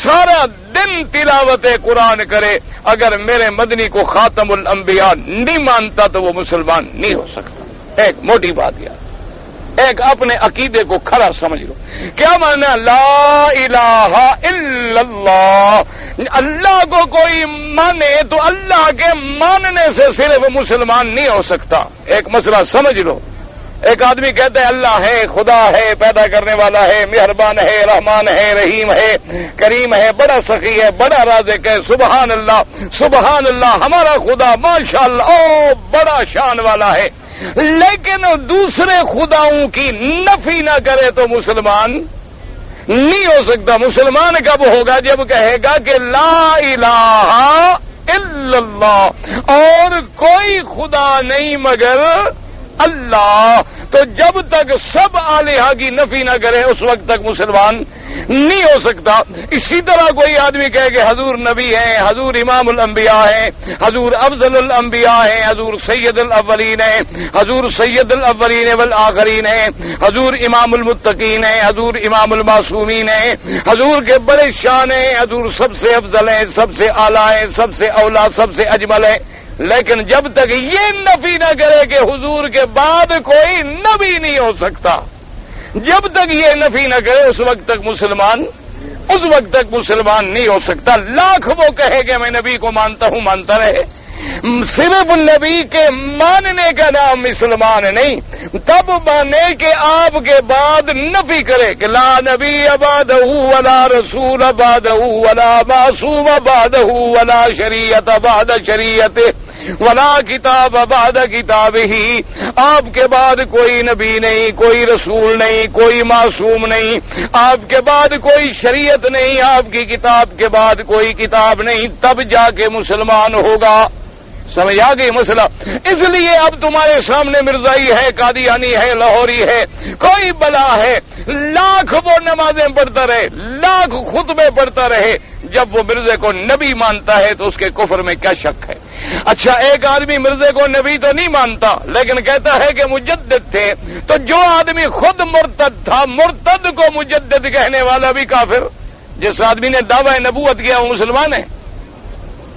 سارا دن تلاوت قرآن کرے، اگر میرے مدنی کو خاتم الانبیاء نہیں مانتا تو وہ مسلمان نہیں ہو سکتا۔ ایک موٹی بات یاد، ایک اپنے عقیدے کو کھڑا سمجھ لو۔ کیا مانا؟ لا الہ الا اللہ، اللہ کو کوئی مانے تو اللہ کے ماننے سے صرف مسلمان نہیں ہو سکتا۔ ایک مسئلہ سمجھ لو، ایک آدمی کہتا ہے اللہ ہے، خدا ہے، پیدا کرنے والا ہے، مہربان ہے، رحمان ہے، رحیم ہے، کریم ہے، بڑا سخی ہے، بڑا رازق ہے، سبحان اللہ سبحان اللہ، ہمارا خدا ماشاءاللہ او بڑا شان والا ہے، لیکن دوسرے خداؤں کی نفی نہ کرے تو مسلمان نہیں ہو سکتا۔ مسلمان کب ہوگا؟ جب کہے گا کہ لا الہ الا اللہ، اور کوئی خدا نہیں مگر اللہ۔ تو جب تک سب آلہہ کی نفی نہ کرے اس وقت تک مسلمان نہیں ہو سکتا۔ اسی طرح کوئی آدمی کہے کہ حضور نبی ہیں، حضور امام الانبیاء ہیں، حضور افضل الانبیاء ہیں، حضور سید الاولین ہیں، حضور سید الاولین والآخرین ہیں، حضور امام المتقین ہیں، حضور امام المعصومین ہیں، حضور کے بڑے شان ہیں، حضور سب سے افضل ہیں، سب سے اعلیٰ ہیں، سب سے اولا، سب سے اجمل ہیں۔ لیکن جب تک یہ نفی نہ کرے کہ حضور کے بعد کوئی نبی نہیں ہو سکتا، جب تک یہ نفی نہ کرے اس وقت تک مسلمان نہیں ہو سکتا۔ لاکھ وہ کہے کہ میں نبی کو مانتا ہوں، مانتا رہے، صرف نبی کے ماننے کا نام مسلمان نہیں۔ تب مانے کہ آپ کے بعد نفی کرے کہ لا نبی بعدہ ولا رسول بعدہ ولا معصوم بعدہ ولا شریعت بعد شریعتہ ولا کتاب بعد کتابہ، آپ کے بعد کوئی نبی نہیں، کوئی رسول نہیں، کوئی معصوم نہیں، آپ کے بعد کوئی شریعت نہیں، آپ کی کتاب کے بعد کوئی کتاب نہیں، تب جا کے مسلمان ہوگا۔ سمجھ آ گئی مسئلہ؟ اس لیے اب تمہارے سامنے مرزائی ہے، قادیانی ہے، لاہوری ہے، کوئی بلا ہے، لاکھ وہ نمازیں پڑھتا رہے، لاکھ خطبے پڑھتا رہے، جب وہ مرزے کو نبی مانتا ہے تو اس کے کفر میں کیا شک ہے؟ اچھا ایک آدمی مرزے کو نبی تو نہیں مانتا لیکن کہتا ہے کہ مجدد تھے، تو جو آدمی خود مرتد تھا، مرتد کو مجدد کہنے والا بھی کافر؟ جس آدمی نے دعوی نبوت کیا وہ مسلمان ہے،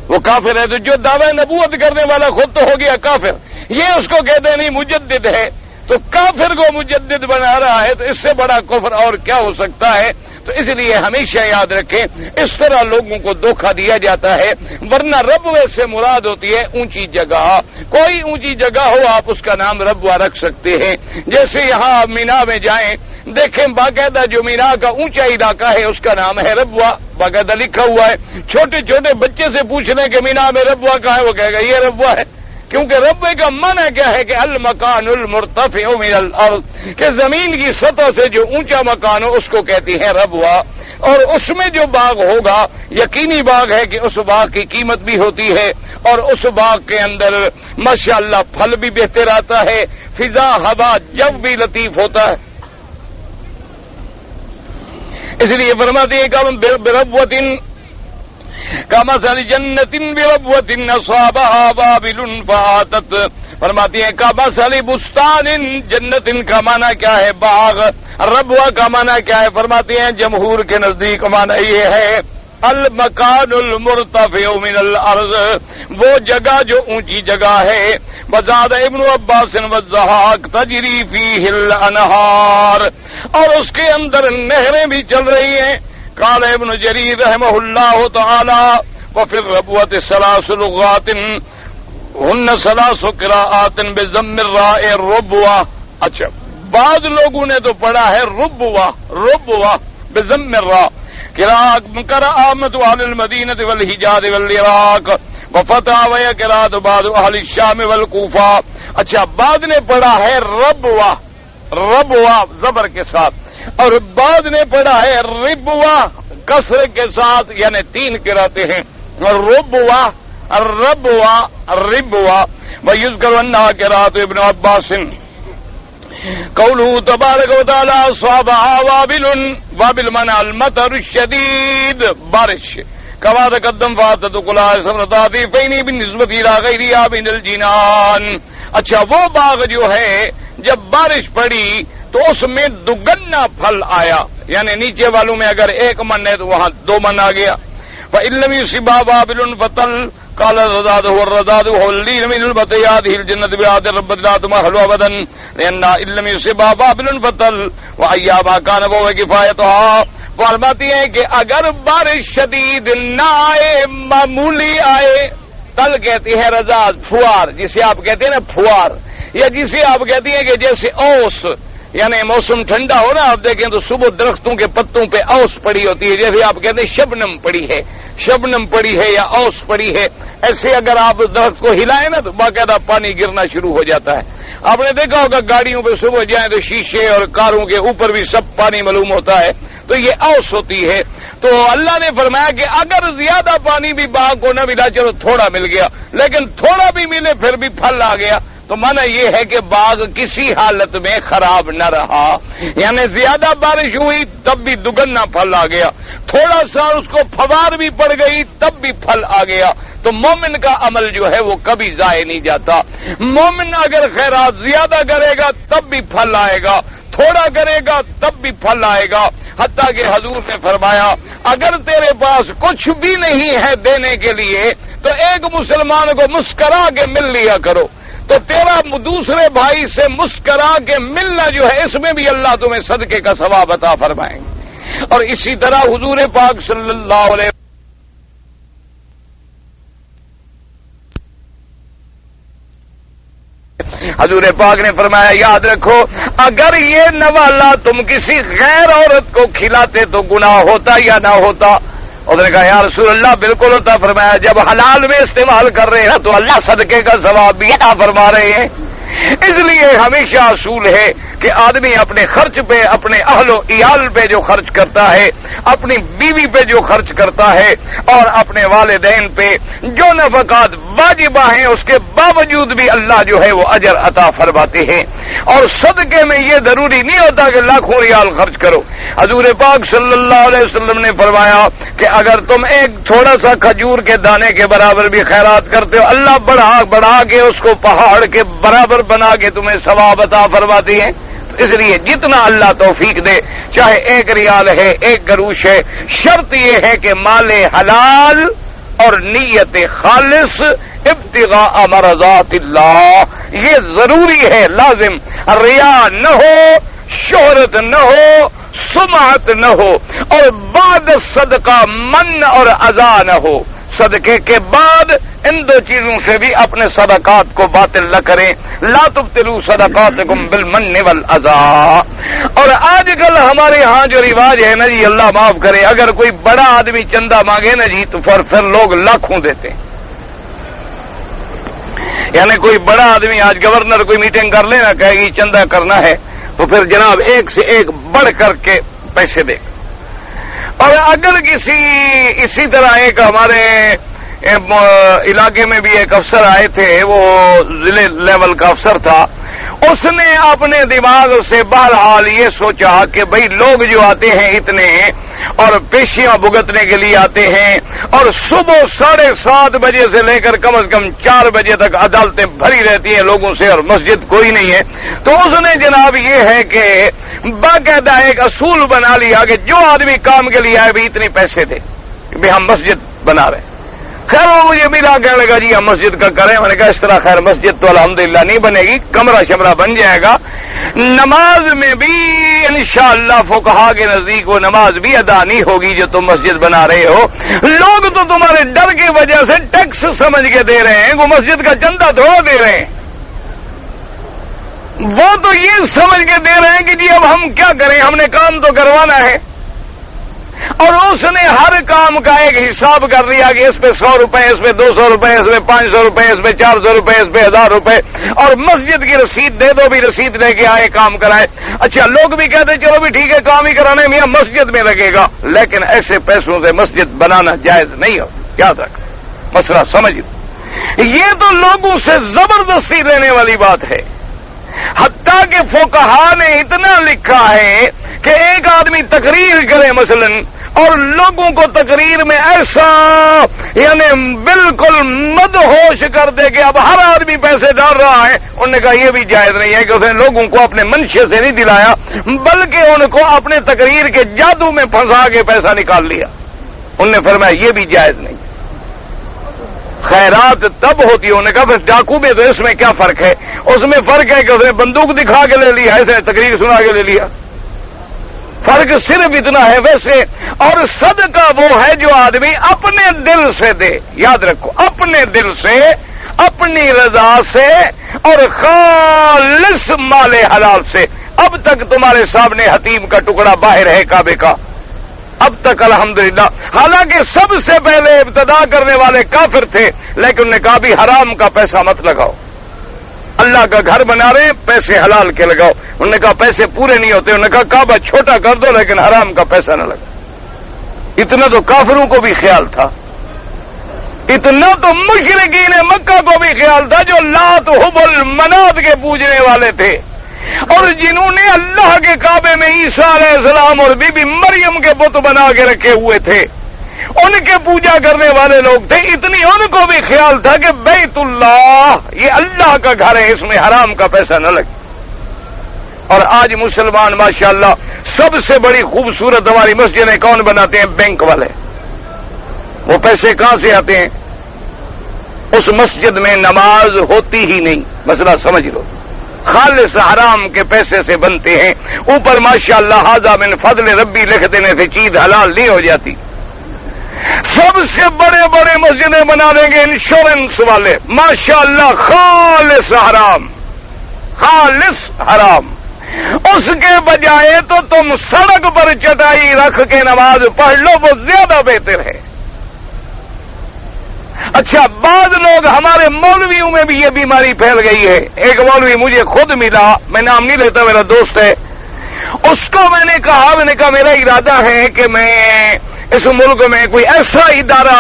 وہ کافر ہے۔ تو جو دعوی نبوت کرنے والا خود تو ہو گیا کافر، یہ اس کو کہتے ہیں نہیں مجدد ہے، تو کافر کو مجدد بنا رہا ہے، تو اس سے بڑا کفر اور کیا ہو سکتا ہے؟ تو اس لیے ہمیشہ یاد رکھیں اس طرح لوگوں کو دھوکہ دیا جاتا ہے، ورنہ ربوے سے مراد ہوتی ہے اونچی جگہ۔ کوئی اونچی جگہ ہو آپ اس کا نام ربوہ رکھ سکتے ہیں۔ جیسے یہاں آپ مینا میں جائیں، دیکھیں باقاعدہ جو مینا کا اونچا علاقہ ہے اس کا نام ہے ربوہ، باقاعدہ لکھا ہوا ہے۔ چھوٹے چھوٹے بچے سے پوچھ لیں کہ مینا میں ربوہ کہاں ہے، وہ کہے گا یہ ربوہ ہے، کیونکہ ربوے کا معنی کیا ہے کہ المکان المرتفع من الارض، کہ زمین کی سطح سے جو اونچا مکان ہو اس کو کہتی ہے ربوہ۔ اور اس میں جو باغ ہوگا یقینی باغ ہے کہ اس باغ کی قیمت بھی ہوتی ہے، اور اس باغ کے اندر ماشاءاللہ پھل بھی بہتے رہتا ہے، فضا ہوا جب بھی لطیف ہوتا ہے۔ اس لیے فرماتے ہیں کہ بربوۃ کمثل جنت بربوۃ اصابها وابل فآتت، فرماتی ہیں کمثل بستان جنت کا معنی کیا ہے؟ باغ۔ ربوہ کا معنی کیا ہے؟ فرماتی ہیں جمہور کے نزدیک معنی یہ ہے المکان المرتفع من الارض، وہ جگہ جو اونچی جگہ ہے۔ وزاد ابن عباس والضحاک تجری فیہ الانہار، اور اس کے اندر نہریں بھی چل رہی ہیں۔ قال ابن جریر رحمہ اللہ تعالی وفی الربوۃ ثلاث لغات ہن ثلاث قراءات بضم الراء الربوہ۔ اچھا بعض لوگوں نے تو پڑھا ہے ربوہ بضم الراء، قراءت اہل المدینہ والحجاز والعراق وفتح وقراءت بعض اہل الشام والکوفہ۔ اچھا بعض نے پڑھا ہے ربوہ زبر کے ساتھ، اور بعض نے پڑھا ہے ربوہ کسر کے ساتھ، یعنی تین قراءتیں ہیں، ربوہ ویذکر انہا قراءت ابن عباس قولہ تبارک و تعالی اصابها وابل، وابل معنی المطر الشدید، بارش، کما تقدم فاتت کلها ثمرتها في فینی بالنسبة الى غیرها من الجنان. اچھا وہ باغ جو ہے جب بارش پڑی تو اس میں دوگنا پھل آیا، یعنی نیچے والوں میں اگر 1 من ہے تو وہاں 2 من آ گیا. فإن لم يصبها وابل فطل قال الرذاذ هو الرذاذ هو الذي من البطي هذه الجنة بعاد رب لا تمهل أبدا لأن إن لم يصبها وابل فطل وأيابها كان فهو كفايتها. فرماتی ہیں کہ اگر بارش شدید نہ آئے، معمولی آئے، تل کہتی ہے رذاذ پھوار، جسے آپ کہتے ہیں نا پھوار، یا جسے آپ کہتی ہیں کہ جیسے اوس، یعنی موسم ٹھنڈا ہو نا، آپ دیکھیں تو صبح درختوں کے پتوں پہ اوس پڑی ہوتی ہے، جیسے آپ کہتے ہیں شبنم پڑی ہے، شبنم پڑی ہے یا اوس پڑی ہے. ایسے اگر آپ درخت کو ہلائیں نا تو باقاعدہ پانی گرنا شروع ہو جاتا ہے. آپ نے دیکھا ہوگا گاڑیوں پہ صبح جائیں تو شیشے اور کاروں کے اوپر بھی سب پانی معلوم ہوتا ہے، تو یہ اوس ہوتی ہے. تو اللہ نے فرمایا کہ اگر زیادہ پانی بھی باغ کو نہ ملا، چلو تھوڑا مل گیا، لیکن تھوڑا بھی ملے پھر بھی پھل آ گیا، تو مانا یہ ہے کہ باغ کسی حالت میں خراب نہ رہا. یعنی زیادہ بارش ہوئی تب بھی دگنا پھل آ گیا، تھوڑا سا اس کو فوار بھی پڑ گئی تب بھی پھل آ گیا. تو مومن کا عمل جو ہے وہ کبھی ضائع نہیں جاتا. مومن اگر خیرات زیادہ کرے گا تب بھی پھل آئے گا، تھوڑا کرے گا تب بھی پھل آئے گا. حتیٰ کہ حضور نے فرمایا اگر تیرے پاس کچھ بھی نہیں ہے دینے کے لیے تو ایک مسلمان کو مسکرا کے مل لیا کرو، تو تیرا دوسرے بھائی سے مسکرا کے ملنا جو ہے اس میں بھی اللہ تمہیں صدقے کا ثواب عطا فرمائیں گے. اور اسی طرح حضور پاک صلی اللہ علیہ حضور پاک نے فرمایا یاد رکھو اگر یہ نوالا تم کسی غیر عورت کو کھلاتے تو گناہ ہوتا یا نہ ہوتا؟ اس نے کہا یا رسول اللہ بالکل ہوتا. فرمایا جب حلال میں استعمال کر رہے ہیں تو اللہ صدقے کا ثواب بھی عطا فرما رہے ہیں. اس لیے ہمیشہ اصول ہے کہ آدمی اپنے خرچ پہ، اپنے اہل و عیال پہ جو خرچ کرتا ہے، اپنی بیوی پہ جو خرچ کرتا ہے اور اپنے والدین پہ جو نفقات واجبہ ہیں اس کے باوجود بھی اللہ جو ہے وہ اجر عطا فرماتے ہیں. اور صدقے میں یہ ضروری نہیں ہوتا کہ لاکھوں ریال خرچ کرو. حضور پاک صلی اللہ علیہ وسلم نے فرمایا کہ اگر تم ایک تھوڑا سا کھجور کے دانے کے برابر بھی خیرات کرتے ہو، اللہ بڑھا کے اس کو پہاڑ کے برابر بنا کے تمہیں ثواب عطا فرماتی ہیں. اس لیے جتنا اللہ توفیق دے، چاہے 1 ریال ہے، 1 گروش ہے، شرط یہ ہے کہ مال حلال اور نیت خالص ابتغاء مرضات اللہ، یہ ضروری ہے، لازم. ریا نہ ہو، شہرت نہ ہو، سمعت نہ ہو، اور بعد صدقہ من اور اذا نہ ہو. صدقے کے بعد ان 2 چیزوں سے بھی اپنے صدقات کو باطل نہ کریں. لا تبطلوا صدقاتکم بالمن والاذى. اور آج کل ہمارے ہاں جو رواج ہے نا جی، اللہ معاف کرے، اگر کوئی بڑا آدمی چندہ مانگے نا جی تو پھر لوگ لاکھوں دیتے ہیں. یعنی کوئی بڑا آدمی آج گورنر کوئی میٹنگ کر لینا، کہے گی چندہ کرنا ہے، تو پھر جناب ایک سے ایک بڑھ کر کے پیسے دے. اور اگر اسی طرح ایک ہمارے علاقے میں بھی ایک افسر آئے تھے، وہ ضلع لیول کا افسر تھا، اس نے اپنے دماغ سے بہرحال یہ سوچا کہ بھئی لوگ جو آتے ہیں اتنے اور پیشیاں بھگتنے کے لیے آتے ہیں، اور صبح 7:30 بجے سے لے کر کم از کم 4 بجے تک عدالتیں بھری رہتی ہیں لوگوں سے اور مسجد کوئی نہیں ہے. تو اس نے جناب یہ ہے کہ باقاعدہ ایک اصول بنا لیا کہ جو آدمی کام کے لیے آئے بھی اتنے پیسے دے کہ بھئی ہم مسجد بنا رہے ہیں. خیر وہ مجھے ملا کہنے لگا جی ہم مسجد کا کریں. میں نے کہا اس طرح خیر مسجد تو الحمدللہ نہیں بنے گی، کمرہ شمرہ بن جائے گا. نماز میں بھی انشاءاللہ فقہا کے نزدیک وہ نماز بھی ادا نہیں ہوگی جو تم مسجد بنا رہے ہو. لوگ تو تمہارے ڈر کی وجہ سے ٹیکس سمجھ کے دے رہے ہیں، وہ مسجد کا چندہ تھوڑا دے رہے ہیں. وہ تو یہ سمجھ کے دے رہے ہیں کہ جی اب ہم کیا کریں، ہم نے کام تو کروانا ہے. اور اس نے ہر کام کا ایک حساب کر لیا کہ اس پہ 100 روپے، اس پہ 200 روپے، اس پہ 500 روپے، اس پہ 400 روپے، اس پہ 1000 روپے، اور مسجد کی رسید دے دو، بھی رسید لے کے آئے کام کرائے. اچھا لوگ بھی کہتے چلو بھی ٹھیک ہے کام ہی کرانے میاں مسجد میں لگے گا، لیکن ایسے پیسوں سے مسجد بنانا جائز نہیں ہو. یاد رکھ مسئلہ سمجھ. یہ تو لوگوں سے زبردستی لینے والی بات ہے. حتیٰ کہ فقہا نے اتنا لکھا ہے کہ ایک آدمی تقریر کرے مثلا اور لوگوں کو تقریر میں ایسا یعنی بالکل مدہوش کر دے کہ اب ہر آدمی پیسے ڈال رہا ہے. انہوں نے کہا یہ بھی جائز نہیں ہے کہ اس نے لوگوں کو اپنے منشے سے نہیں دلایا بلکہ ان کو اپنے تقریر کے جادو میں پھنسا کے پیسہ نکال لیا. انہوں نے فرمایا یہ بھی جائز نہیں. خیرات تب ہوتی ہے. انہوں نے کہا پھر ڈاکو میں تو اس میں کیا فرق ہے؟ اس میں فرق ہے کہ اس نے بندوق دکھا کے لے لیا, ایسے تقریر سنا کے لے لیا. فرق صرف اتنا ہے. ویسے اور صدقہ وہ ہے جو آدمی اپنے دل سے دے. یاد رکھو, اپنے دل سے, اپنی رضا سے اور خالص مال حلال سے. اب تک تمہارے سامنے حتیم کا ٹکڑا باہر ہے کعبے کا, اب تک الحمدللہ. حالانکہ سب سے پہلے ابتدا کرنے والے کافر تھے, لیکن انہوں نے کہا بھی حرام کا پیسہ مت لگاؤ. اللہ کا گھر بنا رہے ہیں, پیسے حلال کے لگاؤ. انہوں نے کہا پیسے پورے نہیں ہوتے. انہوں نے کہا کعبہ چھوٹا کر دو لیکن حرام کا پیسہ نہ لگا. اتنا تو کافروں کو بھی خیال تھا, اتنا تو مشرکین مکہ کو بھی خیال تھا جو لات حبل منات کے پوجنے والے تھے اور جنہوں نے اللہ کے کعبے میں عیسیٰ علیہ السلام اور بی بی مریم کے بت بنا کے رکھے ہوئے تھے. ان کے پوجا کرنے والے لوگ تھے. اتنی ان کو بھی خیال تھا کہ بیت اللہ یہ اللہ کا گھر ہے, اس میں حرام کا پیسہ نہ لگے. اور آج مسلمان ماشاءاللہ سب سے بڑی خوبصورت ہماری مسجدیں کون بناتے ہیں؟ بینک والے. وہ پیسے کہاں سے آتے ہیں؟ اس مسجد میں نماز ہوتی ہی نہیں, مسئلہ سمجھ لو. خالص حرام کے پیسے سے بنتے ہیں. اوپر ماشاءاللہ ھذا من فضل ربی لکھ دینے سے چیز حلال نہیں ہو جاتی. سب سے بڑے بڑے مسجدیں بنا دیں گے انشورنس والے, ماشاءاللہ خالص حرام, خالص حرام. اس کے بجائے تو تم سڑک پر چٹائی رکھ کے نماز پڑھ لو, وہ زیادہ بہتر ہے. اچھا, بعض لوگ ہمارے مولویوں میں بھی یہ بیماری پھیل گئی ہے. ایک مولوی مجھے خود ملا, میں نام نہیں لیتا, میرا دوست ہے. اس کو میں نے کہا میرا ارادہ ہے کہ میں اس ملک میں کوئی ایسا ادارہ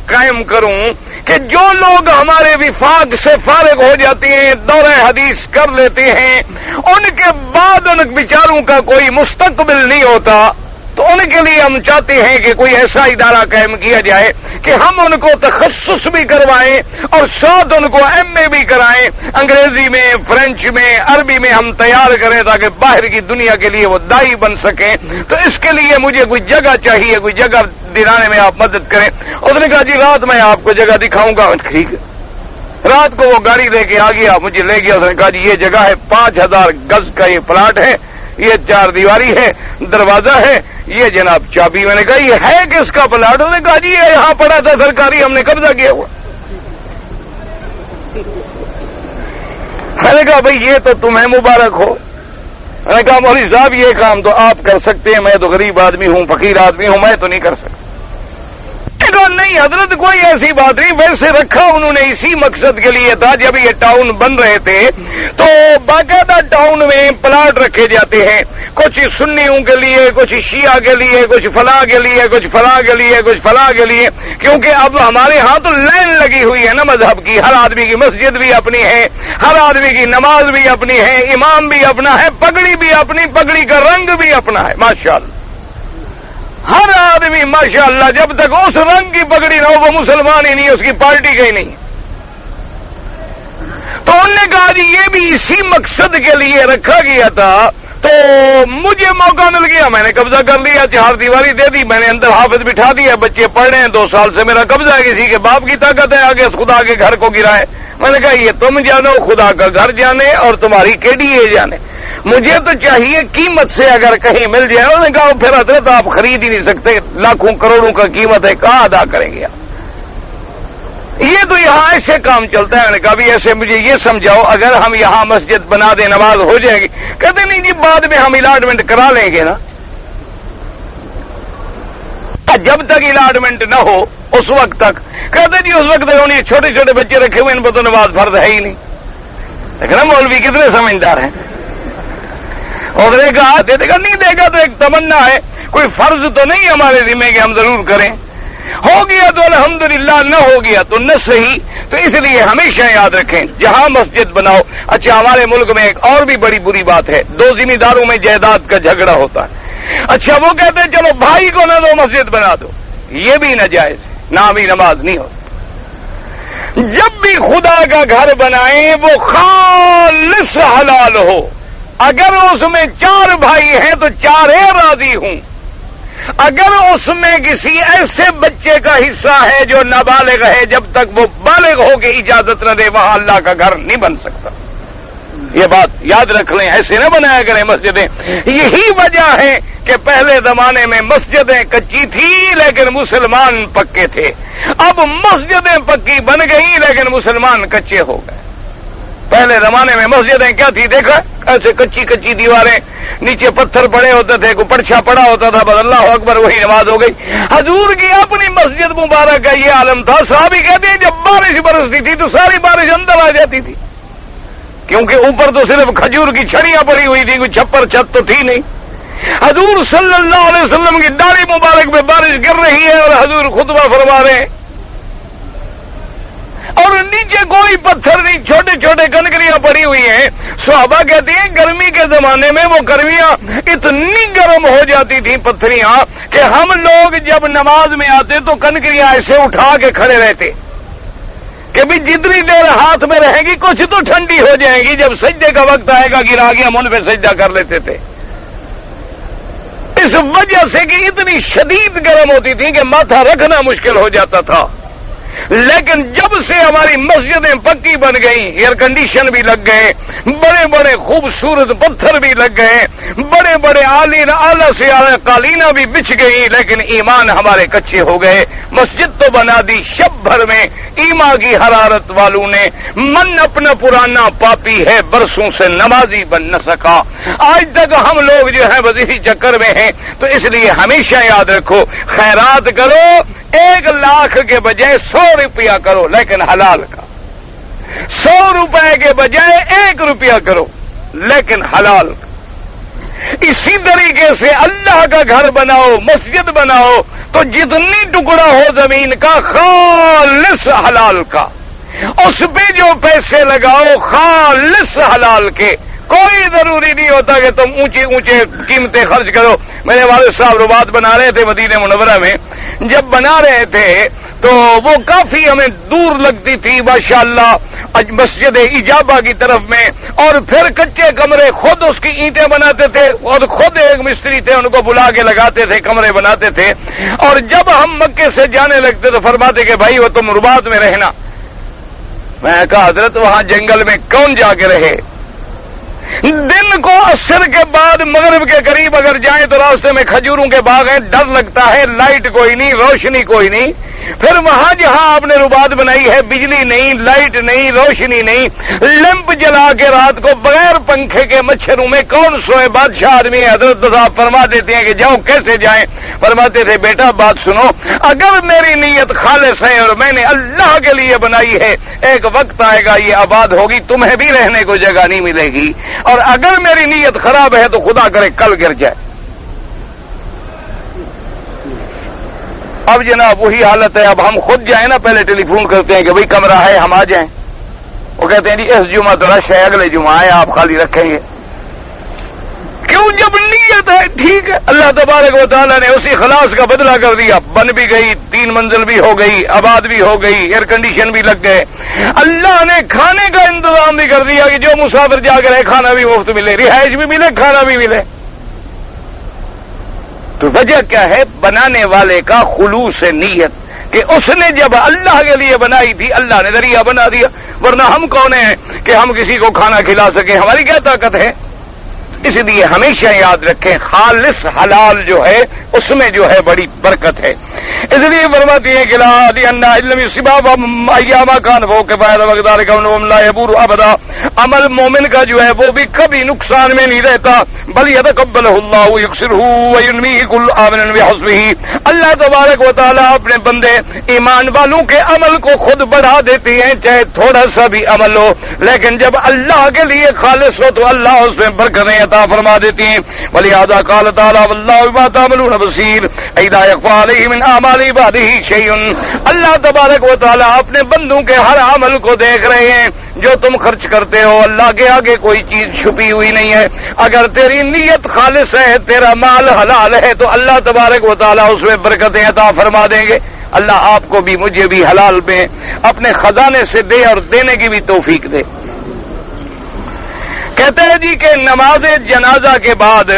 قائم کروں کہ جو لوگ ہمارے وفاق سے فارغ ہو جاتے ہیں, دورہ حدیث کر لیتے ہیں, ان کے بعد ان بیچاروں کا کوئی مستقبل نہیں ہوتا, تو ان کے لیے ہم چاہتے ہیں کہ کوئی ایسا ادارہ قائم کیا جائے کہ ہم ان کو تخصص بھی کروائیں اور ساتھ ان کو MA بھی کرائیں, انگریزی میں, فرینچ میں, عربی میں ہم تیار کریں تاکہ باہر کی دنیا کے لیے وہ دائی بن سکیں. تو اس کے لیے مجھے کوئی جگہ چاہیے, کوئی جگہ دلانے میں آپ مدد کریں. اس نے کہا جی رات میں آپ کو جگہ دکھاؤں گا. ٹھیک ہے. رات کو وہ گاڑی لے کے آ گیا, مجھے لے گیا. اس نے کہا جی یہ جگہ ہے, 5000 گز کا یہ پلاٹ ہے, یہ 4 دیواری ہے, دروازہ ہے, یہ جناب چابی. میں نے کہا یہ ہے کس کا پلاٹ؟ انہوں نے کہا جی یہ یہاں پڑا تھا سرکاری, ہم نے قبضہ کیا ہوا. میں نے کہا بھئی یہ تو تمہیں مبارک ہو. میں نے کہا مولوی صاحب یہ کام تو آپ کر سکتے ہیں, میں تو غریب آدمی ہوں, فقیر آدمی ہوں, میں تو نہیں کر سکتا. نہیں حضرت کوئی ایسی بات نہیں, ویسے رکھا انہوں نے اسی مقصد کے لیے تھا. جب یہ ٹاؤن بن رہے تھے تو باقاعدہ ٹاؤن میں پلاٹ رکھے جاتے ہیں, کچھ سنیوں کے لیے, کچھ شیعہ کے لیے, کچھ فلاں کے لیے, کچھ فلاں کے لیے, کچھ فلاں کے لیے. کیونکہ اب ہمارے ہاں تو لائن لگی ہوئی ہے نا مذہب کی, ہر آدمی کی مسجد بھی اپنی ہے, ہر آدمی کی نماز بھی اپنی ہے, امام بھی اپنا ہے, پگڑی بھی اپنی, پگڑی کا رنگ بھی اپنا ہے. ماشاءاللہ ہر آدمی ماشاءاللہ جب تک اس رنگ کی پگڑی نہ ہو وہ مسلمان ہی نہیں, اس کی پارٹی کا ہی نہیں. تو انہوں نے کہا جی یہ بھی اسی مقصد کے لیے رکھا گیا تھا. تو مجھے موقع مل گیا, میں نے قبضہ کر لیا, 4 دیواری دے دی, میں نے اندر حافظ بٹھا دیا, بچے پڑھ رہے ہیں. 2 سال سے میرا قبضہ ہے, کسی کے باپ کی طاقت ہے آگے خدا کے گھر کو گرائے. میں نے کہا یہ تم جانو, خدا کا گھر جانے اور تمہاری KDA جانے, مجھے تو چاہیے قیمت سے اگر کہیں مل جائے. انہوں نے کہا پھر حضرت آپ خرید ہی نہیں سکتے, لاکھوں کروڑوں کا قیمت ہے, کہاں ادا کریں گے آپ؟ یہ تو یہاں ایسے کام چلتا ہے. میں نے کہا بھی ایسے مجھے یہ سمجھاؤ, اگر ہم یہاں مسجد بنا دیں نماز ہو جائے گی. کہتے نہیں جی بعد میں ہم الاٹمنٹ کرا لیں گے نا. جب تک الاٹمنٹ نہ ہو اس وقت تک, کہتے جی اس وقت تک یہ چھوٹے چھوٹے بچے رکھے ہوئے, ان پر تو نماز فرض ہے ہی نہیں. لیکن مولوی کتنے سمجھدار ہیں. اور نے کہا دے گا, نہیں دے گا تو ایک تمنا ہے, کوئی فرض تو نہیں ہمارے ذمہ کہ ہم ضرور کریں. ہو گیا تو الحمدللہ, نہ ہو گیا تو نہ صحیح. تو اس لیے ہمیشہ یاد رکھیں جہاں مسجد بناؤ. اچھا ہمارے ملک میں ایک اور بھی بڑی بری بات ہے, 2 ذمہ داروں میں جائیداد کا جھگڑا ہوتا ہے. اچھا وہ کہتے ہیں چلو بھائی کو نہ دو مسجد بنا دو، یہ بھی ناجائز ہے، نہ بھی نماز نہیں ہوتی۔ جب بھی خدا کا گھر بنائیں وہ خالص حلال ہو، اگر اس میں 4 بھائی ہیں تو 4 راضی ہوں، اگر اس میں کسی ایسے بچے کا حصہ ہے جو نابالغ ہے، جب تک وہ بالغ ہو کے اجازت نہ دے وہاں اللہ کا گھر نہیں بن سکتا۔ یہ بات یاد رکھ لیں، ایسے نہ بنایا کریں مسجدیں۔ یہی وجہ ہے کہ پہلے زمانے میں مسجدیں کچی تھی لیکن مسلمان پکے تھے، اب مسجدیں پکی بن گئی لیکن مسلمان کچے ہو گئے۔ پہلے زمانے میں مسجدیں کیا تھی دیکھا، ایسے کچی کچی دیواریں، نیچے پتھر پڑے ہوتے تھے، کوئی پرچھا پڑا ہوتا تھا، بس اللہ اکبر وہی نماز ہو گئی۔ حضور کی اپنی مسجد مبارک کا یہ عالم تھا، صحابی کہتے ہیں جب بارش برستی تھی تو ساری بارش اندر آ جاتی تھی، کیونکہ اوپر تو صرف کھجور کی چھڑیاں پڑی ہوئی تھی، کوئی چھپر چھت تو تھی نہیں۔ حضور صلی اللہ علیہ وسلم کی داڑھی مبارک میں بارش گر رہی ہے اور حضور خطبہ فرما رہے ہیں، اور نیچے کوئی پتھر نہیں، چھوٹے چھوٹے کنکریاں پڑی ہوئی ہیں۔ صحابہ کہتے ہیں گرمی کے زمانے میں وہ گرمیاں اتنی گرم ہو جاتی تھیں پتھریاں کہ ہم لوگ جب نماز میں آتے تو کنکریاں ایسے اٹھا کے کھڑے رہتے کہ بھی جتنی دیر ہاتھ میں رہے گی کچھ تو ٹھنڈی ہو جائے گی، جب سجدے کا وقت آئے گا گرا گیا من پہ سجدہ کر لیتے تھے، اس وجہ سے کہ اتنی شدید گرم ہوتی تھی کہ ماتھا رکھنا مشکل ہو جاتا تھا۔ لیکن جب سے ہماری مسجدیں پکی بن گئیں، ایئر کنڈیشن بھی لگ گئے، بڑے بڑے خوبصورت پتھر بھی لگ گئے، بڑے بڑے اعلیٰ سے اعلیٰ قالینہ بھی بچھ گئی، لیکن ایمان ہمارے کچے ہو گئے۔ مسجد تو بنا دی شب بھر میں، ایمان کی حرارت والوں نے، من اپنا پرانا پاپی ہے، برسوں سے نمازی بن نہ سکا۔ آج تک ہم لوگ جو ہیں بس اسی چکر میں ہیں، تو اس لیے ہمیشہ یاد رکھو خیرات کرو، 1 لاکھ کے بجائے 100 روپیہ کرو لیکن حلال کا، 100 روپے کے بجائے 1 روپیہ کرو لیکن حلال کا۔ اسی طریقے سے اللہ کا گھر بناؤ، مسجد بناؤ تو جتنی ٹکڑا ہو زمین کا خالص حلال کا، اس پہ جو پیسے لگاؤ خالص حلال کے۔ کوئی ضروری نہیں ہوتا کہ تم اونچی اونچے قیمتیں خرچ کرو۔ میرے والد صاحب رباط بنا رہے تھے مدینہ منورہ میں، جب بنا رہے تھے تو وہ کافی ہمیں دور لگتی تھی ماشاءاللہ مسجد اجابہ کی طرف میں، اور پھر کچے کمرے خود اس کی اینٹیں بناتے تھے اور خود ایک مستری تھے ان کو بلا کے لگاتے تھے، کمرے بناتے تھے۔ اور جب ہم مکے سے جانے لگتے تو فرماتے کہ بھائی وہ تم رباط میں رہنا۔ میں نے کہا حضرت وہاں جنگل میں کون جا کے رہے، دن کو عصر کے بعد مغرب کے قریب اگر جائیں تو راستے میں کھجوروں کے باغ ہیں، ڈر لگتا ہے، لائٹ کوئی نہیں، روشنی کوئی نہیں۔ پھر وہاں جہاں آپ نے رباط بنائی ہے بجلی نہیں، لائٹ نہیں، روشنی نہیں، لیمپ جلا کے رات کو بغیر پنکھے کے مچھروں میں کون سوئے؟ بادشاہ آدمی حضرت صاحب فرما دیتے ہیں کہ جاؤ کیسے جائیں؟ فرماتے تھے بیٹا بات سنو، اگر میری نیت خالص ہے اور میں نے اللہ کے لیے بنائی ہے، ایک وقت آئے گا یہ آباد ہوگی، تمہیں بھی رہنے کو جگہ نہیں ملے گی، اور اگر میری نیت خراب ہے تو خدا کرے کل گر جائے۔ اب جناب وہی حالت ہے، اب ہم خود جائیں نا، پہلے ٹیلی فون کرتے ہیں کہ بھئی کمرہ ہے ہم آ جائیں، وہ کہتے ہیں جی اس جمعہ تو رش ہے، اگلے جمعہ ہے آپ خالی رکھیں گے۔ کیوں؟ جب نیت ہے ٹھیک ہے، اللہ تبارک و تعالیٰ نے اسی خلاص کا بدلہ کر دیا، بن بھی گئی، 3 منزل بھی ہو گئی، آباد بھی ہو گئی، ایئر کنڈیشن بھی لگ گئے، اللہ نے کھانے کا انتظام بھی کر دیا کہ جو مسافر جا کر ہے کھانا بھی مفت ملے، رہائش بھی ملے، کھانا بھی ملے۔ تو وجہ کیا ہے؟ بنانے والے کا خلوص نیت، کہ اس نے جب اللہ کے لیے بنائی تھی اللہ نے ذریعہ بنا دیا، ورنہ ہم کون ہیں کہ ہم کسی کو کھانا کھلا سکیں؟ ہماری کیا طاقت ہے؟ اس لیے ہمیشہ یاد رکھیں خالص حلال جو ہے اس میں جو ہے بڑی برکت ہے۔ اس لیے فرماتی ہے کہ لا ان علم سباب ایام کان وہ کے فائدہ وقدار کا لا یبور ابدا، عمل مومن کا جو ہے وہ بھی کبھی نقصان میں نہیں رہتا، بل یتقبلہ اللہ یکسرہ وینمیہ کل آمن بحسبہ۔ اللہ تبارک و تعالی اپنے بندے ایمان والوں کے عمل کو خود بڑھا دیتے ہیں، چاہے تھوڑا سا بھی عمل ہو، لیکن جب اللہ کے لیے خالص ہو تو اللہ اس میں برکتیں عطا فرما دیتی ہیں۔ ولہذا قال تعالی واللہ بما تعملون بصیر اذا یخفی علیہ من اعمال عبادہ شیء، اللہ تبارک و تعالی اپنے بندوں کے ہر عمل کو دیکھ رہے ہیں، جو تم خرچ کرتے ہو اللہ کے آگے کوئی چیز چھپی ہوئی نہیں ہے. اگر تیری نیت خالص ہے, تیرا مال حلال ہے, تو اللہ تبارک و تعالیٰ اس میں برکتیں عطا فرما دیں گے. اللہ آپ کو بھی مجھے بھی حلال میں اپنے خزانے سے دے اور دینے کی بھی توفیق دے. کہتے ہیں جی کہ نماز جنازہ کے بعد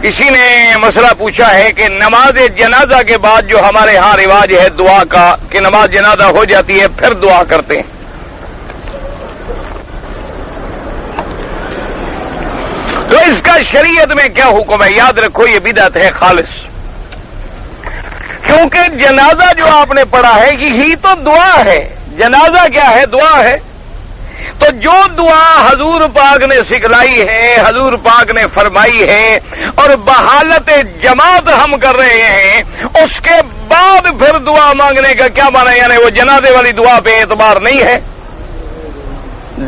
کسی نے مسئلہ پوچھا ہے کہ نماز جنازہ کے بعد جو ہمارے ہاں رواج ہے دعا کا, کہ نماز جنازہ ہو جاتی ہے پھر دعا کرتے ہیں. تو اس کا شریعت میں کیا حکم ہے؟ یاد رکھو یہ بدعت ہے خالص, کیونکہ جنازہ جو آپ نے پڑھا ہے یہی تو دعا ہے. جنازہ کیا ہے؟ دعا ہے. تو جو دعا حضور پاک نے سکھلائی ہے, حضور پاک نے فرمائی ہے, اور بحالت جماعت ہم کر رہے ہیں, اس کے بعد پھر دعا مانگنے کا کیا معنی؟ یعنی وہ جنازے والی دعا پہ اعتبار نہیں ہے.